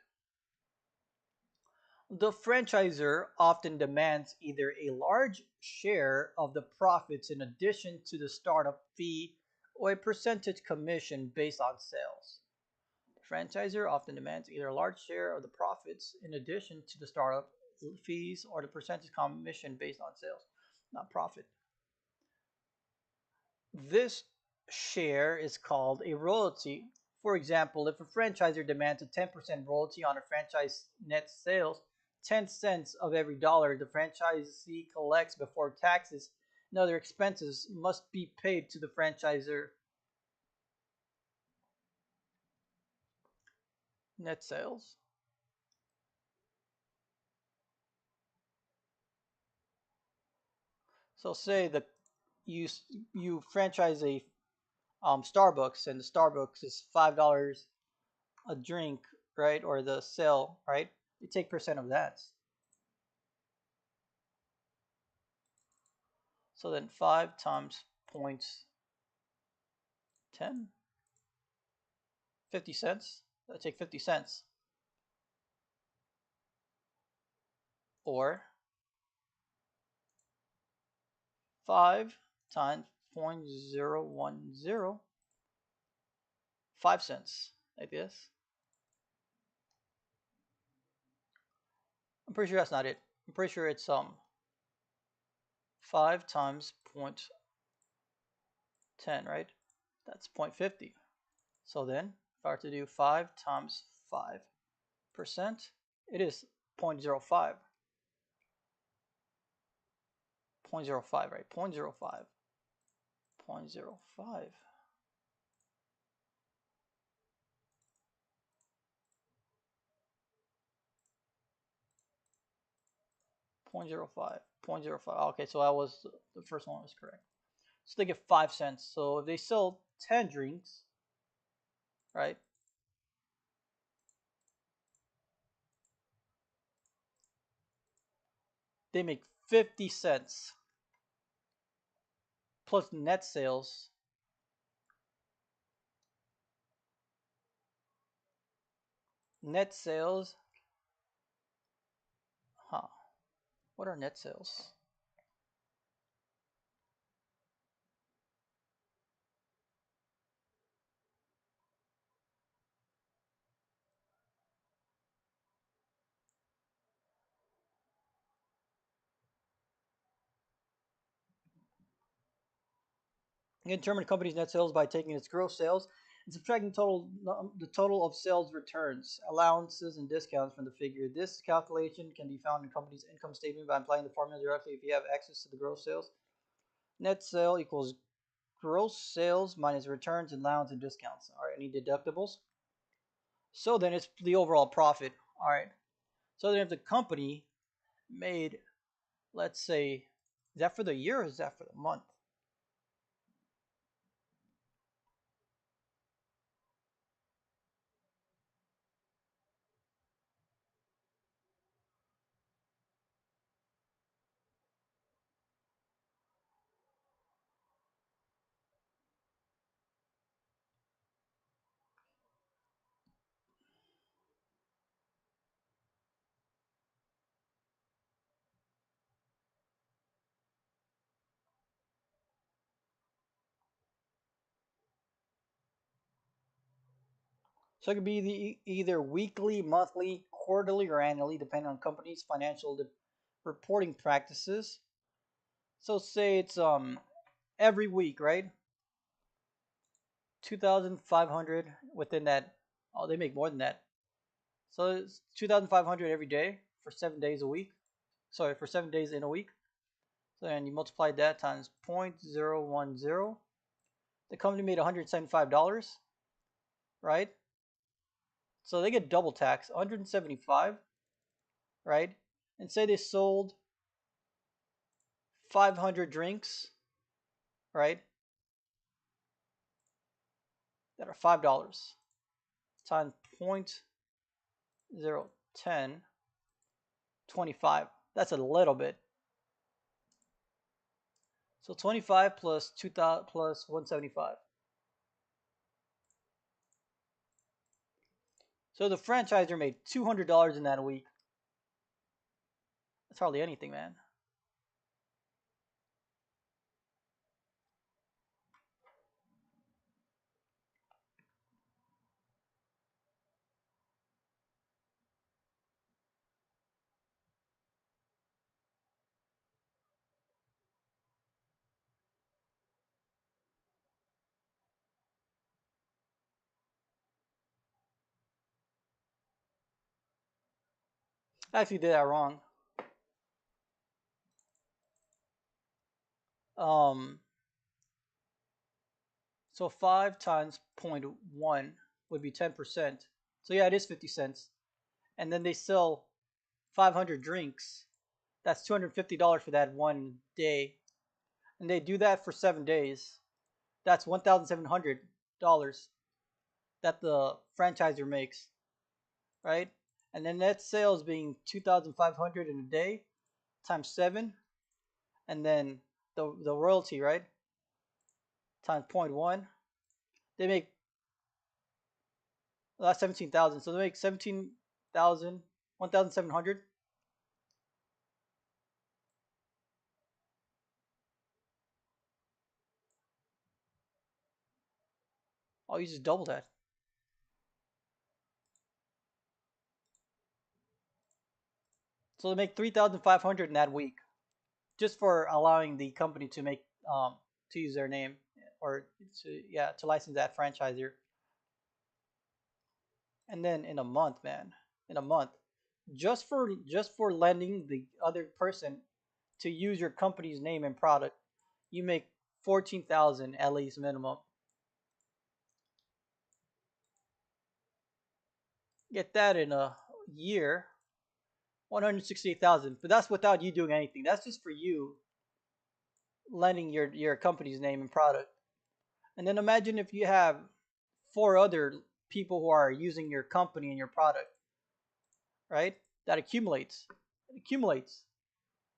The franchisor often demands either a large share of the profits in addition to the startup fee or a percentage commission based on sales. The franchisor often demands either a large share of the profits in addition to the startup fees or the percentage commission based on sales, not profit. This share is called a royalty. For example, if a franchisor demands a 10% royalty on a franchise net sales, 10 cents of every dollar the franchisee collects before taxes and other expenses must be paid to the franchisor. Net sales. So say that you you franchise a Starbucks, and the Starbucks is $5 a drink, right? Or the sale, right? You take percent of that. So then 5 times point 10, 50 cents. I take 50 cents. Or 5 times point zero one zero, 5 cents, like this. I'm pretty sure that's not it. I'm pretty sure it's 5 times point 10, right? That's point 50. So then if I were to do 5 times 5%, it is point zero 0.05. 0.05, right? Point zero 0.05. Point zero 0.05. 0.05, 0.05. Okay, so that was the first one was correct. So they get 5 cents. So if they sell 10 drinks, right? They make 50 cents plus net sales. Net sales, huh? What are net sales? You can determine a company's net sales by taking its gross sales and subtracting the total of sales returns, allowances, and discounts from the figure. This calculation can be found in a company's income statement by applying the formula directly if you have access to the gross sales. Net sale equals gross sales minus returns and allowance and discounts. All right, any deductibles? So then it's the overall profit. All right. So then if the company made, let's say, is that for the year or is that for the month? So it could be either weekly, monthly, quarterly, or annually, depending on company's financial reporting practices. So say it's every week, right? 2,500 within that. Oh, they make more than that. So it's 2,500 every day for 7 days a week. Sorry, for 7 days in a week. So then you multiply that times 0.010. The company made $175, right? So they get double tax, 175, right? And say they sold 500 drinks, right? That are $5 times 0.010, 25. That's a little bit. So 25 plus 2,000 plus 175. So the franchiser made $200 in that week. That's hardly anything, man. I actually did that wrong. Um, so 5 times 0.1 would be 10%. So yeah, it is 50 cents. And then they sell 500 drinks. That's $250 for that one day. And they do that for 7 days. That's $1,700 that the franchiser makes, right? And then net sales being 2,500 in a day times 7, and then the royalty, right? Times 0.1. They make, well, that's 17,000. So they make 17,000, 1,700. Oh, you just double that. So they make 3,500 in that week, just for allowing the company to make to use their name, or to license that franchisor. And then in a month, man, in a month, just for lending the other person to use your company's name and product, you make 14,000 at least minimum. Get that in a year. 168,000, but that's without you doing anything. That's just for you lending your company's name and product. And then imagine if you have four other people who are using your company and your product, right? That accumulates. It accumulates.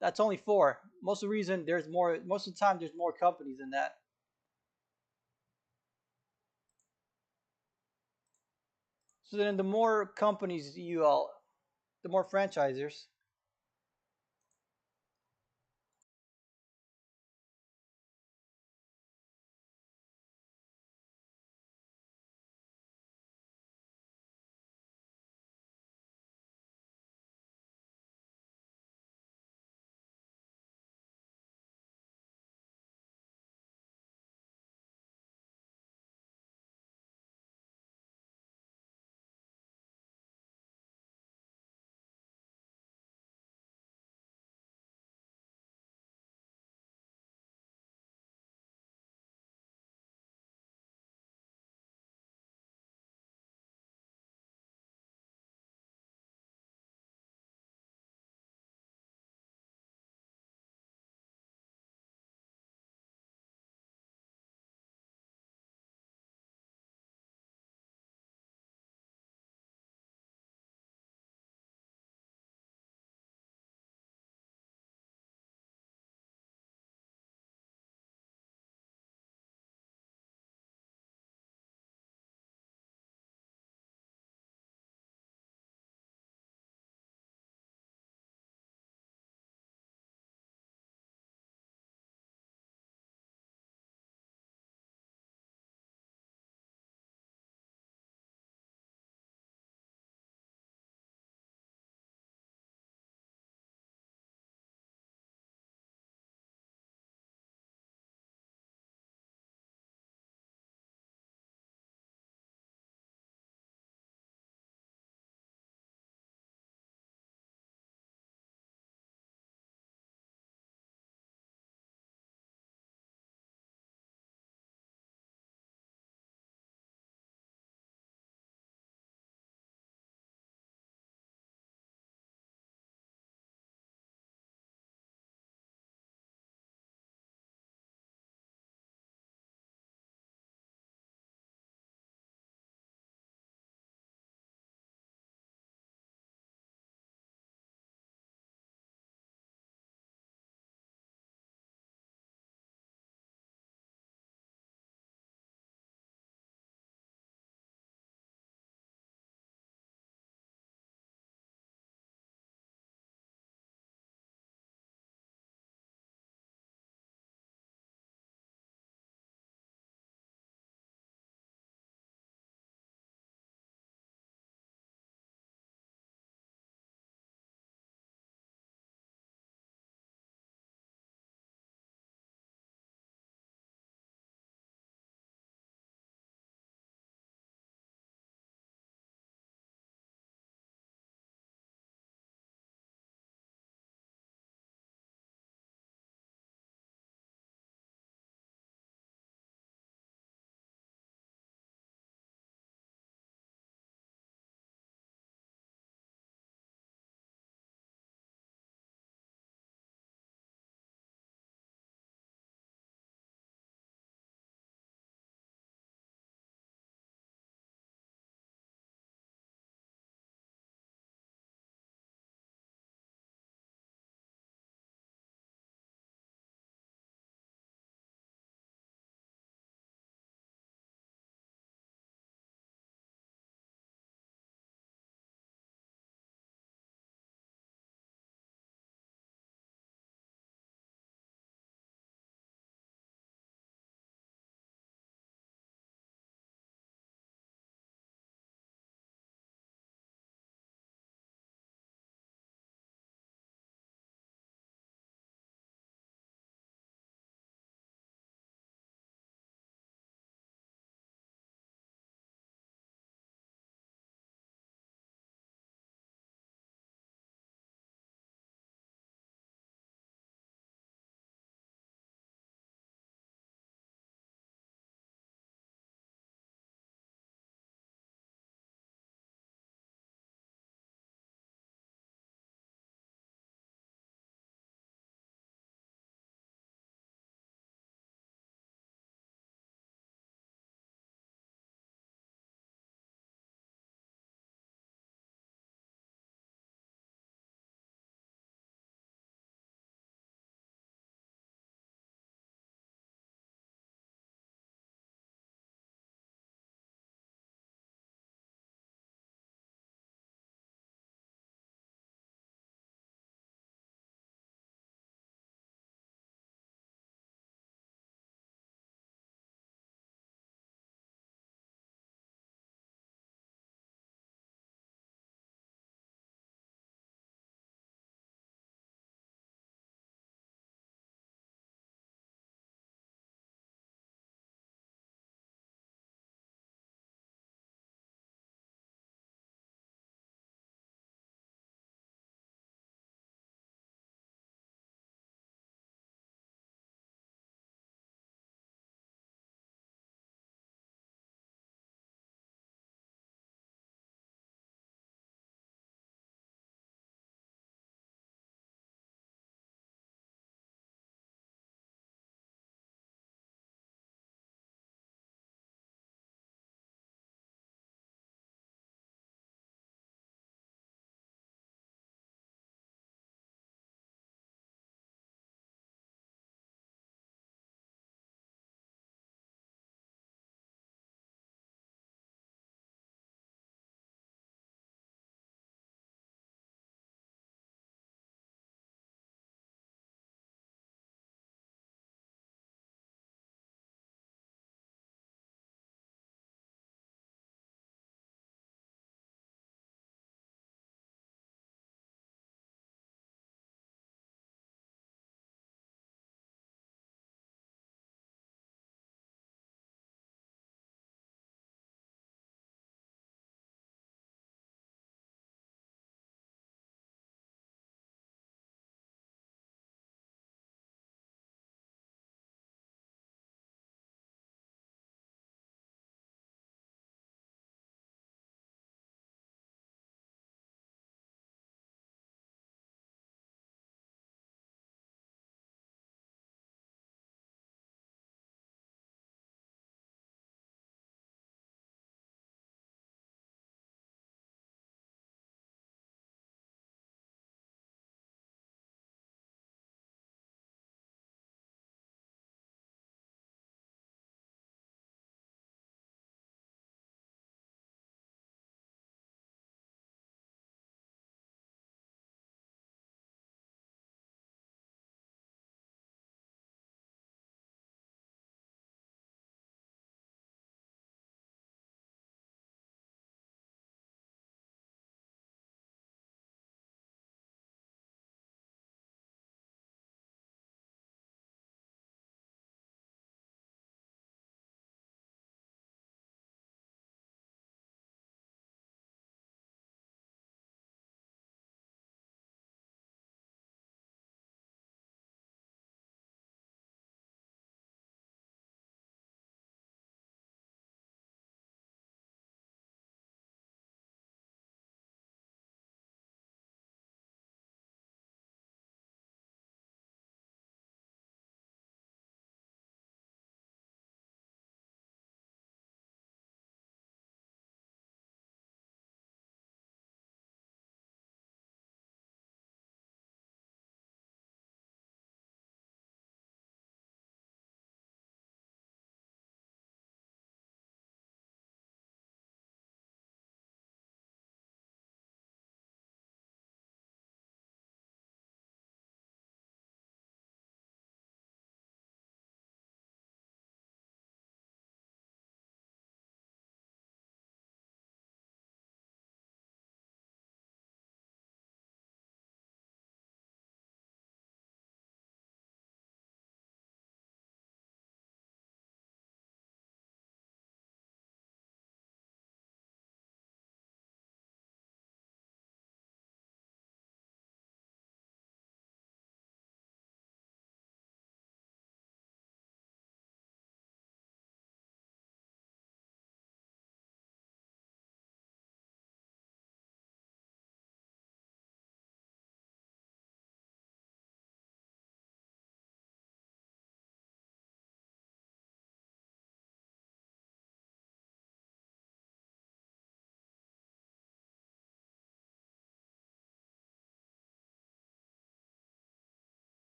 That's only four. Most of the reason there's more. Most of the time, there's more companies than that. So then, the more companies you all, the more franchisers,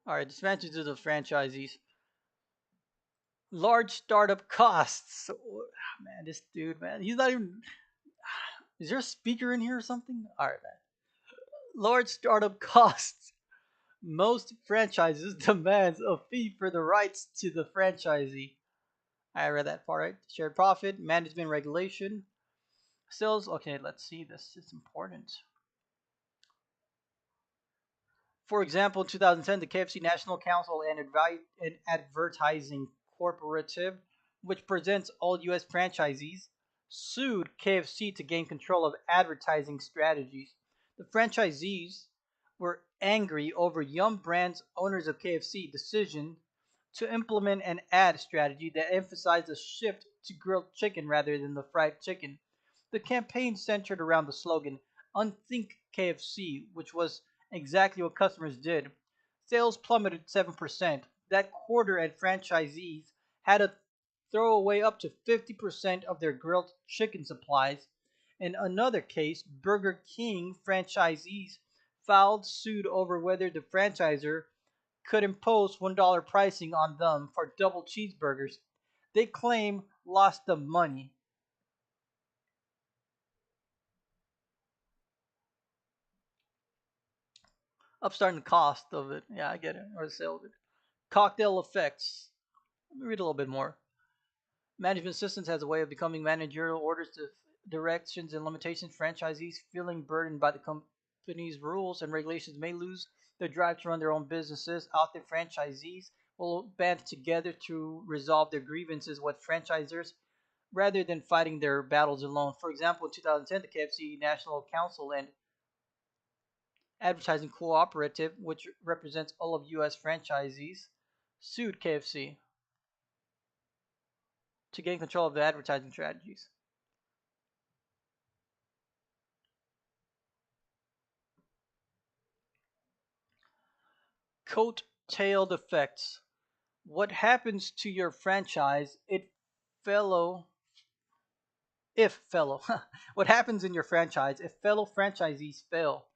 All right, disadvantages of the franchisees. Large startup costs. Man, this dude, man, he's not even. Is there a speaker in here or something? All right, man. Large startup costs. Most franchises demands a fee for the rights to the franchisee. I read that part right. Shared profit, management regulation, sales. Okay, let's see this. It's important. For example, in 2010, the KFC National Council and Advertising Corporative, which presents all U.S. franchisees, sued KFC to gain control of advertising strategies. The franchisees were angry over Yum Brands owners of KFC decision to implement an ad strategy that emphasized a shift to grilled chicken rather than the fried chicken. The campaign centered around the slogan, Unthink KFC, which was exactly what customers did. Sales plummeted 7% that quarter, and franchisees had to throw away up to 50% of their grilled chicken supplies. In another case, Burger King franchisees filed suit over whether the franchisor could impose $1 pricing on them for double cheeseburgers. They claim lost them money. Upstarting the cost of it. Yeah, I get it. Or the sale of it. Cocktail effects. Let me read a little bit more. Management systems has a way of becoming managerial orders to directions and limitations. Franchisees feeling burdened by the company's rules and regulations may lose their drive to run their own businesses. Often franchisees will band together to resolve their grievances with franchisors rather than fighting their battles alone. For example, in 2010, the KFC National Council and Advertising Cooperative, which represents all of U.S. franchisees, sued KFC to gain control of the advertising strategies. Coat-tailed effects. What happens to your franchise fellow if fellow what happens in your franchise if fellow franchisees fail?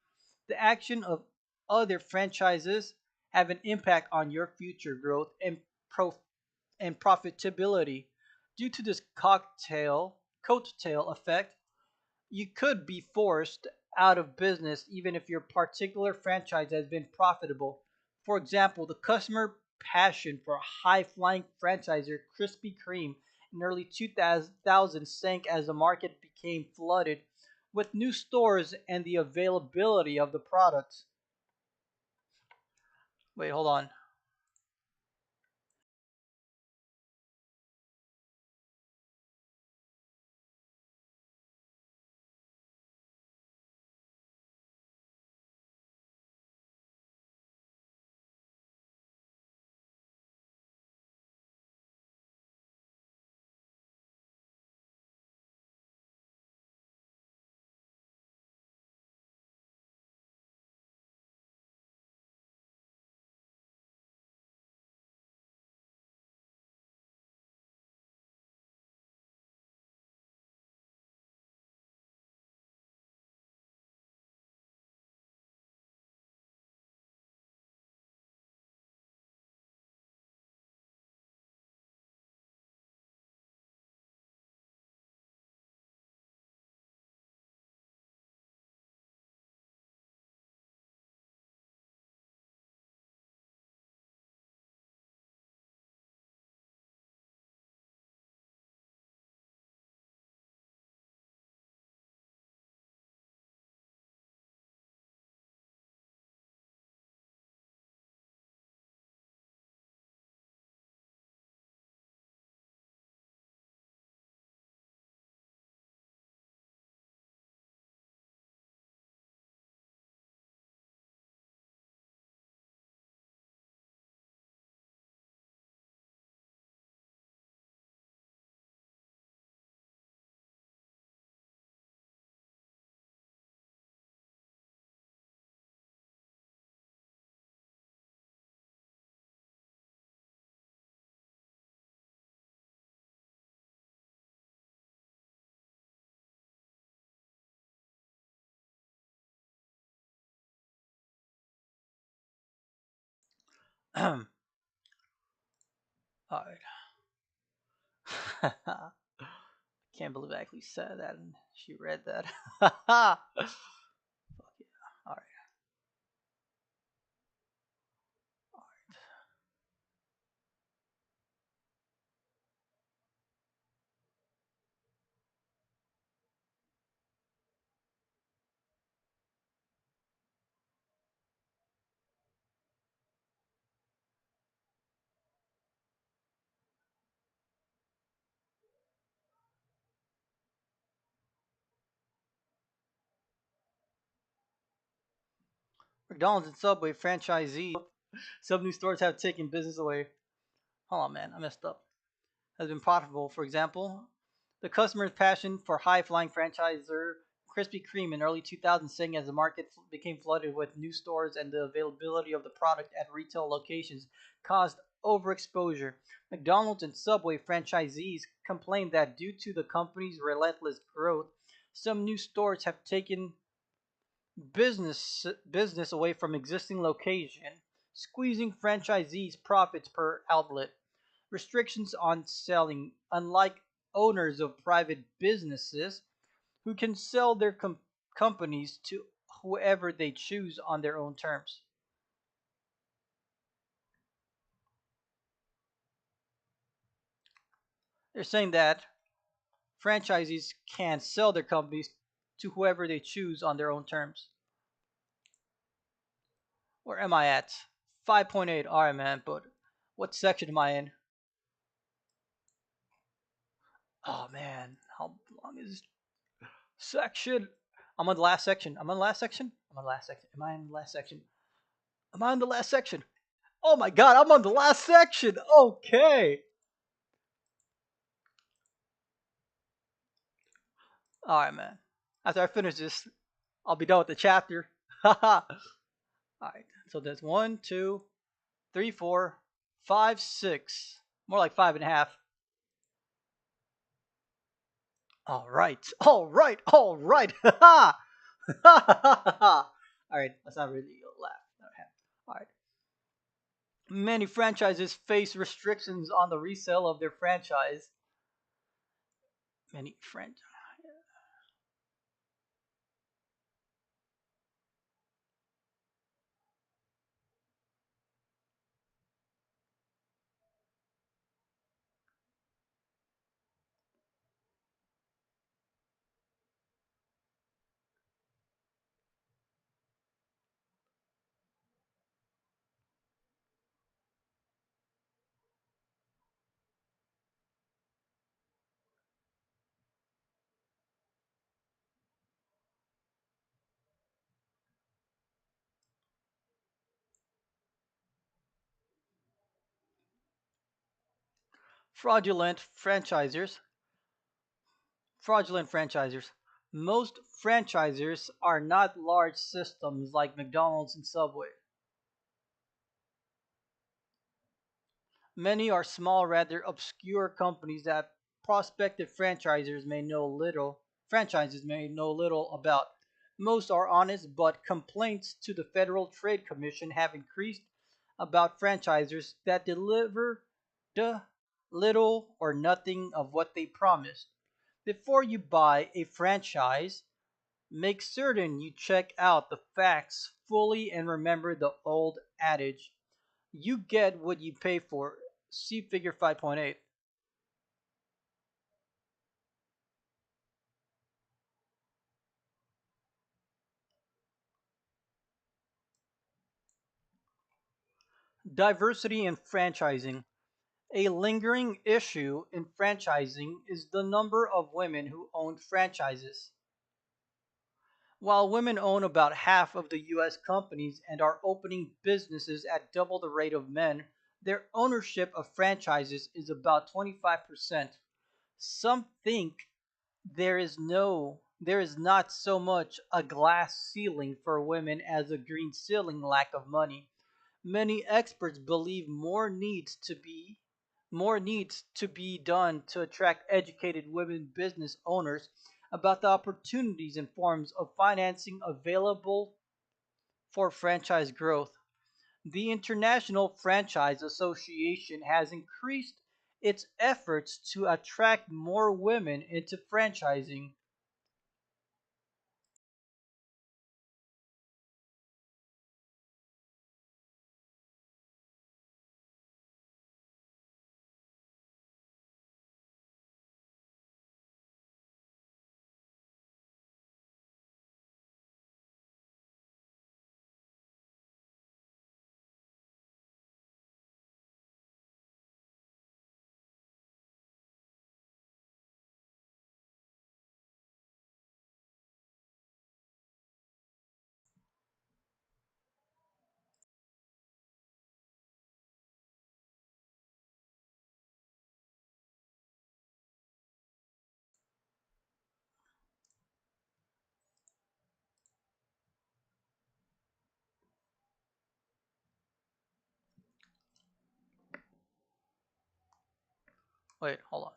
The action of other franchises have an impact on your future growth and profitability. Due to this coattail effect, you could be forced out of business even if your particular franchise has been profitable. For example, the customer passion for high flying franchisor Krispy Kreme in early 2000 sank as the market became flooded with new stores and the availability of the products. Wait, hold on. All right. Can't believe I actually said that and she read that. All right. McDonald's and Subway franchisees. Some new stores have taken business away. Hold on, man. I messed up. Has been profitable. For example, the customer's passion for high-flying franchisor Krispy Kreme in early 2000, saying as the market became flooded with new stores and the availability of the product at retail locations caused overexposure. McDonald's and Subway franchisees complained that due to the company's relentless growth, some new stores have taken business away from existing location, squeezing franchisees' profits per outlet. Restrictions on selling, unlike owners of private businesses who can sell their companies to whoever they choose on their own terms. They're saying that franchisees can sell their companies to whoever they choose on their own terms. Where am I at? 5.8. All right, man, but what section am I in? Oh, man. How long is this section? I'm on the last section. I'm on the last section? I'm on the last section. Am I in the last section? Am I on the last section? Oh my god, I'm on the last section. Okay. All right, man. After I finish this, I'll be done with the chapter. Haha. All right. So that's one, two, three, four, five, six. More like five and a half. All right. All right. All right. Ha ha. All right. That's not really a laugh. All right. Many franchises face restrictions on the resale of their franchise. Many franchises. Fraudulent franchisers. Fraudulent franchisers. Most franchisers are not large systems like McDonald's and Subway. Many are small, rather obscure companies that prospective franchises may know little about. Most are honest, but complaints to the Federal Trade Commission have increased about franchisers that deliver the little or nothing of what they promised. Before you buy a franchise, make certain you check out the facts fully and remember the old adage, you get what you pay for. See figure 5.8. Diversity in franchising. A lingering issue in franchising is the number of women who own franchises. While women own about half of the US companies and are opening businesses at double the rate of men, their ownership of franchises is about 25%. Some think there is not so much a glass ceiling for women as a green ceiling lack of money. Many experts believe more needs to be done to attract educated women business owners about the opportunities and forms of financing available for franchise growth. The International Franchise Association has increased its efforts to attract more women into franchising. Wait, hold on.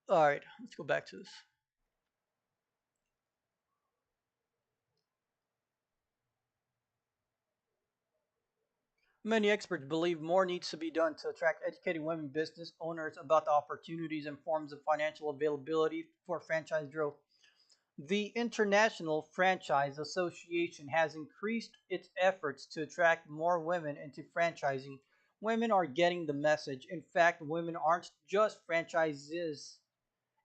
All right, let's go back to this. Many experts believe more needs to be done to attract educating women business owners about the opportunities and forms of financial availability for franchise growth. The International Franchise Association has increased its efforts to attract more women into franchising. Women are getting the message. In fact, women aren't just franchises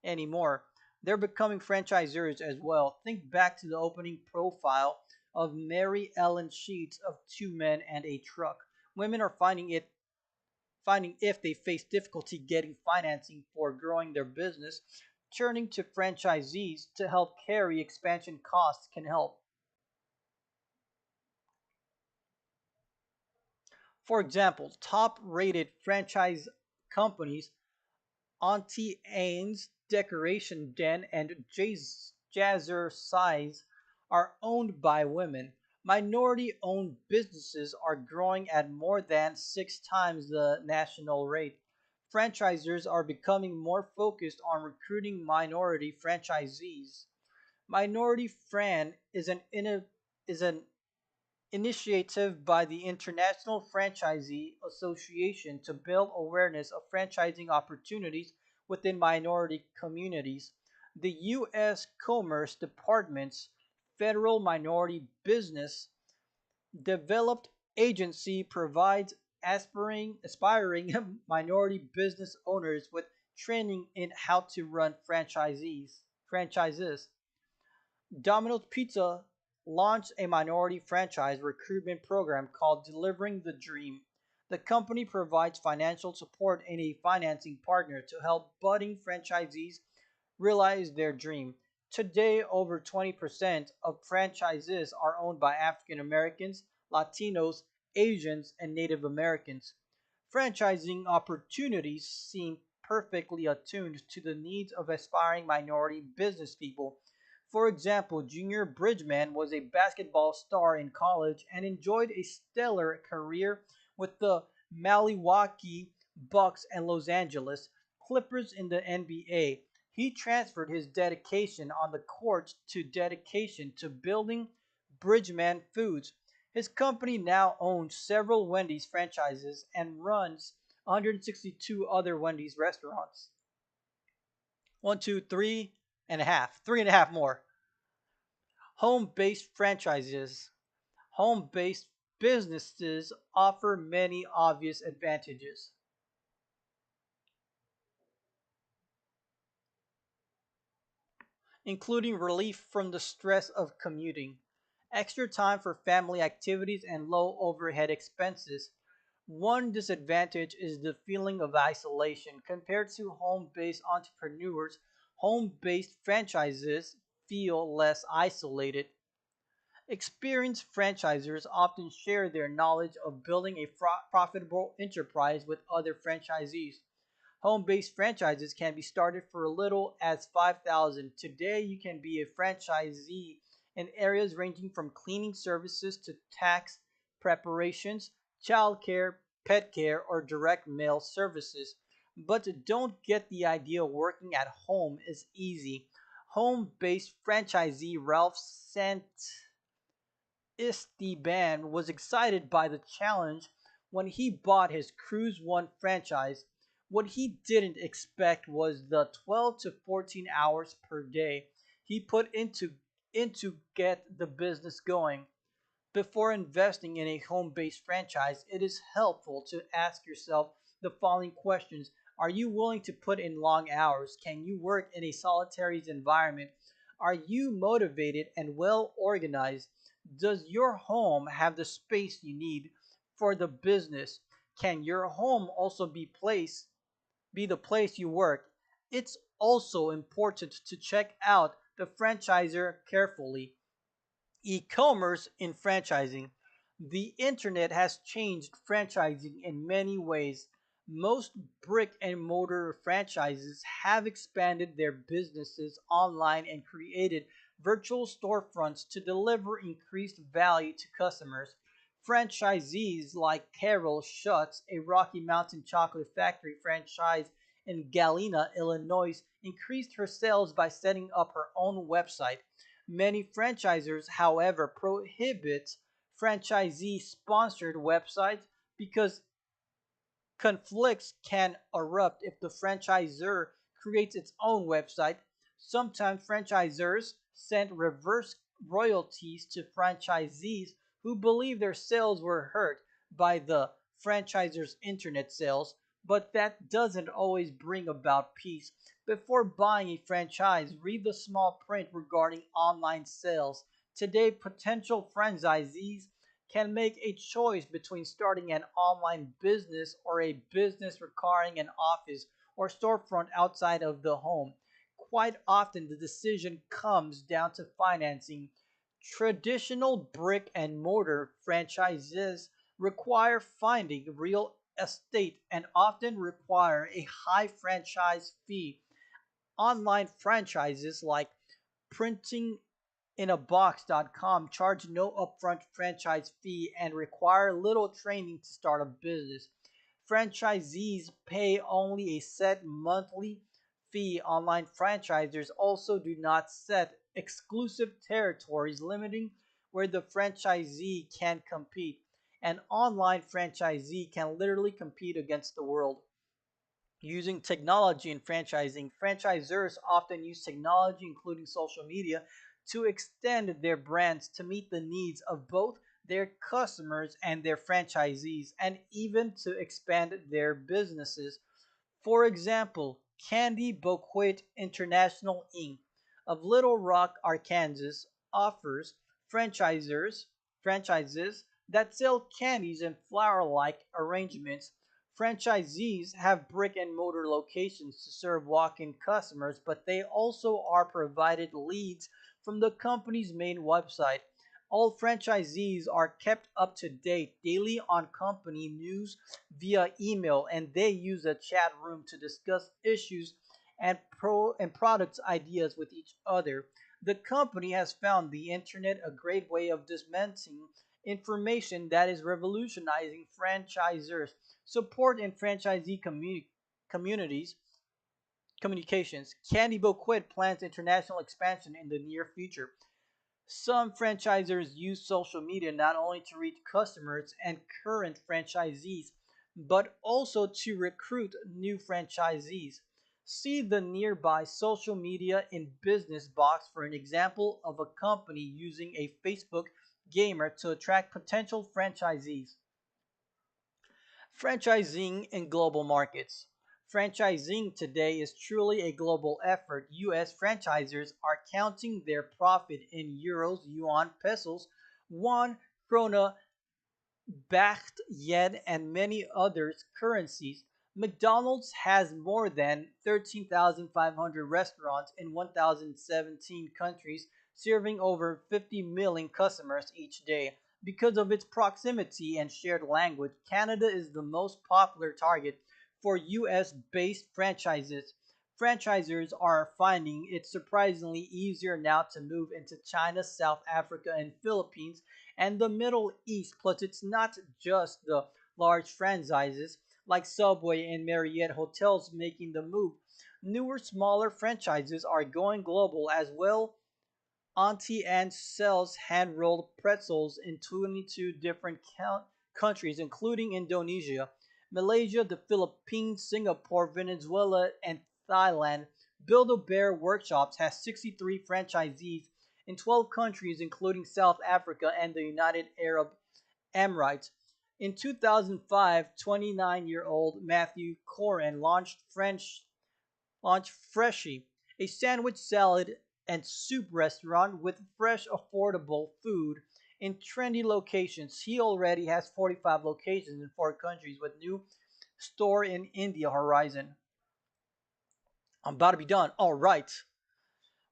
anymore. They're becoming franchisors as well. Think back to the opening profile of Mary Ellen Sheets of Two Men and a Truck. Women are finding if they face difficulty getting financing for growing their business, turning to franchisees to help carry expansion costs can help. For example, top rated franchise companies Auntie Anne's Decoration Den and Jazzercise are owned by women. Minority owned businesses are growing at more than 6 times the national rate. Franchisors are becoming more focused on recruiting minority franchisees. Minority Fran is an initiative by the International Franchisee Association to build awareness of franchising opportunities within minority communities. The U.S. Commerce Department's Federal Minority Business Developed Agency provides aspiring minority business owners with training in how to run franchises. Domino's Pizza launched a minority franchise recruitment program called Delivering the Dream. The company provides financial support and a financing partner to help budding franchisees realize their dream. Today, over 20% of franchises are owned by African Americans, Latinos, Asians, and Native Americans. Franchising opportunities seem perfectly attuned to the needs of aspiring minority business people. For example, Junior Bridgman was a basketball star in college and enjoyed a stellar career with the Milwaukee Bucks and Los Angeles Clippers in the NBA. He transferred his dedication on the court to dedication to building Bridgman Foods. His company now owns several Wendy's franchises and runs 162 other Wendy's restaurants. One, two, three and a half. Three and a half more. Home based franchises. Home based businesses offer many obvious advantages. including relief from the stress of commuting, extra time for family activities, and low overhead expenses. One disadvantage is the feeling of isolation. Compared to home based entrepreneurs, home based franchises feel less isolated. Experienced franchisors often share their knowledge of building a profitable enterprise with other franchisees. Home-based franchises can be started for as little as 5,000. Today, you can be a franchisee in areas ranging from cleaning services to tax preparations, childcare, pet care, or direct mail services. But don't get the idea working at home is easy. Home-based franchisee Ralph Sant Esteban was excited by the challenge when he bought his Cruise One franchise. What he didn't expect was the 12 to 14 hours per day he put into get the business going. Before investing in a home-based franchise, it is helpful to ask yourself the following questions. Are you willing to put in long hours? Can you work in a solitary environment? Are you motivated and well organized? Does your home have the space you need for the business? Can your home also be the place you work? It's also important to check out the franchisor carefully. E-commerce in franchising. The internet has changed franchising in many ways. Most brick and mortar franchises have expanded their businesses online and created virtual storefronts to deliver increased value to customers. Franchisees like Carol Schutz, a Rocky Mountain Chocolate Factory franchise in Galena, Illinois, increased her sales by setting up her own website. Many franchisors, however, prohibit franchisee sponsored websites because conflicts can erupt if the franchisor creates its own website. Sometimes franchisors send reverse royalties to franchisees who believe their sales were hurt by the franchisor's internet sales, but that doesn't always bring about peace. Before buying a franchise, read the small print regarding online sales. Today, potential franchisees can make a choice between starting an online business or a business requiring an office or storefront outside of the home. Quite often, the decision comes down to financing. Traditional brick and mortar franchises require finding real estate and often require a high franchise fee. Online franchises like printinginabox.com charge no upfront franchise fee and require little training to start a business. Franchisees pay only a set monthly fee. Online franchisers also do not set exclusive territories limiting where the franchisee can compete. An online franchisee can literally compete against the world. Using technology in franchising, franchisors often use technology, including social media, to extend their brands to meet the needs of both their customers and their franchisees, and even to expand their businesses. For example, Candy Boquet International Inc. of Little Rock, Arkansas offers franchisors franchises that sell candies and flower-like arrangements. Franchisees have brick and mortar locations to serve walk-in customers, but they also are provided leads from the company's main website. All franchisees are kept up to date daily on company news via email, and they use a chat room to discuss issues and product ideas with each other. The company has found the internet a great way of disseminating information that is revolutionizing franchisors support in communities communications. Candy Boquet plans international expansion in the near future. Some franchisors use social media not only to reach customers and current franchisees, but also to recruit new franchisees. See the nearby social media in business box for an example of a company using a Facebook gamer to attract potential franchisees. Franchising in global markets. Franchising today is truly a global effort. US franchisors are counting their profit in euros, yuan, pesos, won, krona, baht, yen, and many other currencies. McDonald's has more than 13,500 restaurants in 1,017 countries, serving over 50 million customers each day. Because of its proximity and shared language, Canada is the most popular target for US based franchises. Franchisors are finding it surprisingly easier now to move into China, South Africa, and Philippines and the Middle East. Plus, it's not just the large franchises like Subway and Marriott hotels making the move. Newer, smaller franchises are going global as well. Auntie Anne sells hand rolled pretzels in 22 different countries, including Indonesia, Malaysia, the Philippines, Singapore, Venezuela, and Thailand. Build a Bear Workshops has 63 franchisees in 12 countries, including South Africa and the United Arab Emirates. In 2005, 29-year-old Matthew Corin launched Freshie, a sandwich, salad, and soup restaurant with fresh, affordable food in trendy locations. He already has 45 locations in 4 countries with new store in India horizon. I'm about to be done. All right.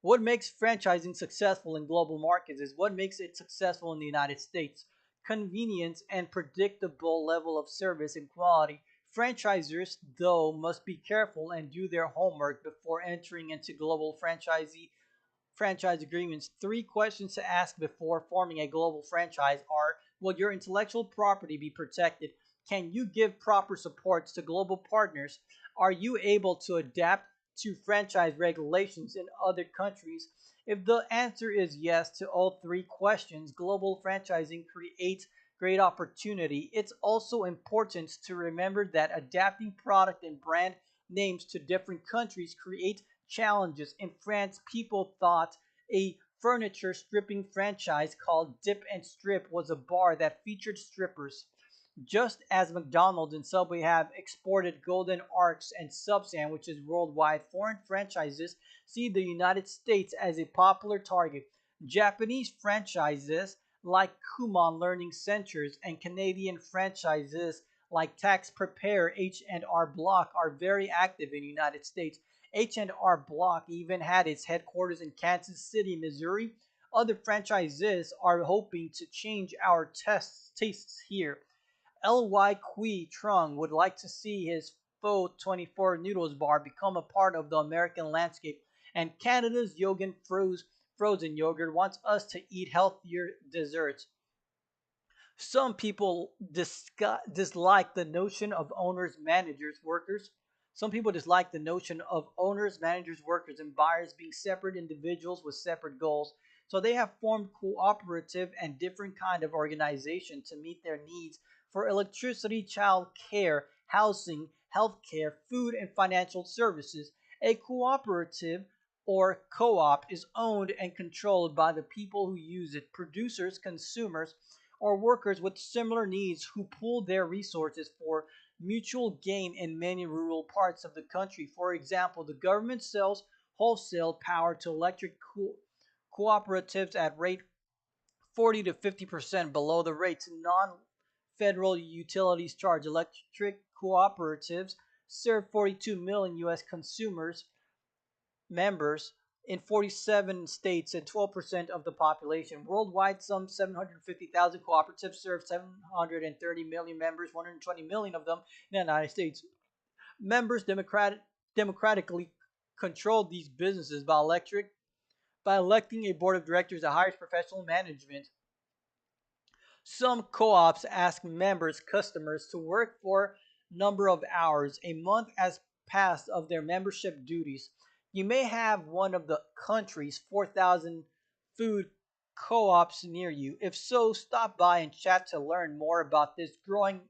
What makes franchising successful in global markets is what makes it successful in the United States. Convenience and predictable level of service and quality. Franchisors, though, must be careful and do their homework before entering into global franchise agreements. 3 questions to ask before forming a global franchise are: will your intellectual property be protected? Can you give proper supports to global partners? Are you able to adapt to franchise regulations in other countries? If the answer is yes to all 3 questions, global franchising creates great opportunity. It's also important to remember that adapting product and brand names to different countries create challenges. In France, people thought a furniture stripping franchise called Dip and Strip was a bar that featured strippers. Just as McDonald's and Subway have exported golden arcs and sub sandwiches worldwide, foreign franchises see the United States as a popular target. Japanese franchises like Kumon Learning Centers and Canadian franchises like Tax Prepare H&R Block are very active in the United States. H&R Block even had its headquarters in Kansas City, Missouri. Other franchises are hoping to change our tastes here. Ly Kui Trung would like to see his Pho 24 noodles bar become a part of the American landscape, and Canada's Yogan frozen yogurt wants us to eat healthier desserts. Some people dislike the notion of owners, managers, workers. Some people dislike the notion of owners, managers, workers, and buyers being separate individuals with separate goals. So they have formed cooperative and different kind of organization to meet their needs for electricity, child care, housing, healthcare, food, and financial services. A cooperative or co-op is owned and controlled by the people who use it, producers, consumers, or workers with similar needs who pool their resources for mutual gain in many rural parts of the country. For example, the government sells wholesale power to electric cooperatives at rate 40 to 50% below the rates non-federal utilities charge. Electric cooperatives serve 42 million US consumers members in 47 states and 12% of the population. Worldwide, some 750,000 cooperatives serve 730 million members, 120 million of them in the United States. Members democratically control these businesses by electing a board of directors that hires professional management. Some co-ops ask members customers to work for number of hours a month as passed of their membership duties. You may have one of the country's 4,000 food co-ops near you. If so, stop by and chat to learn more about this growing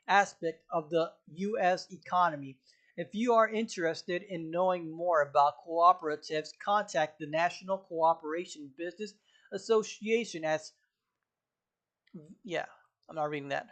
aspect of the US economy. If you are interested in knowing more about cooperatives, contact the National Cooperation Business Association as yeah, I'm not reading that.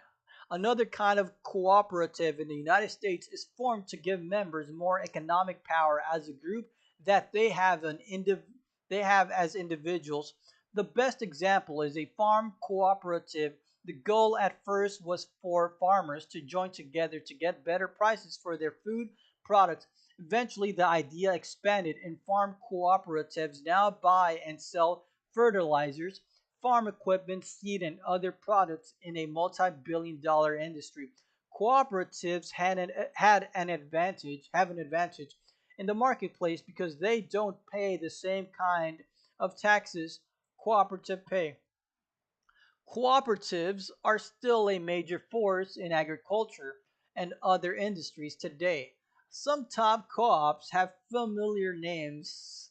Another kind of cooperative in the United States is formed to give members more economic power as a group that they have as individuals. The best example is a farm cooperative. The goal at first was for farmers to join together to get better prices for their food products. Eventually, the idea expanded, and farm cooperatives now buy and sell fertilizers, farm equipment, seed, and other products in a multi-billion-dollar industry. Cooperatives have an advantage in the marketplace because they don't pay the same kind of taxes cooperative pay. Cooperatives are still a major force in agriculture and other industries today. Some top co-ops have familiar names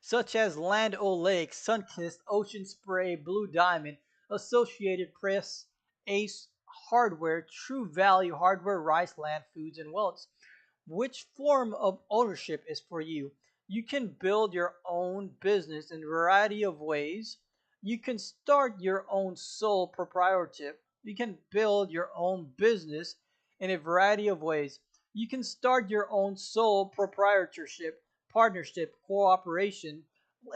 such as Land O'Lakes, Sunkist, Ocean Spray, Blue Diamond, Associated Press, Ace Hardware, True Value Hardware, Riceland Foods, and Welts. Which form of ownership is for you? You can build your own business in a variety of ways. You can start your own sole proprietorship. You can build your own business in a variety of ways. You can start your own sole proprietorship, partnership, cooperation,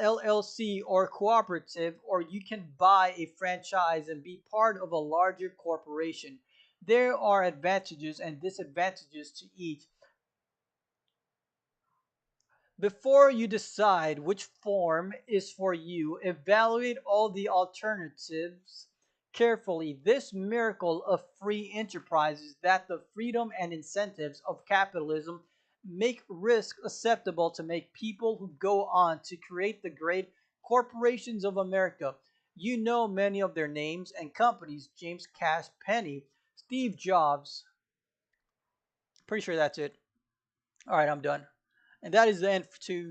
LLC, or cooperative, or you can buy a franchise and be part of a larger corporation. There are advantages and disadvantages to each. Before you decide which form is for you, evaluate all the alternatives carefully. This miracle of free enterprise is that the freedom and incentives of capitalism make risk acceptable to make people who go on to create the great corporations of America. You know many of their names and companies: James Cash Penny, Steve Jobs. Pretty sure that's it. All right, I'm done. And that is the end to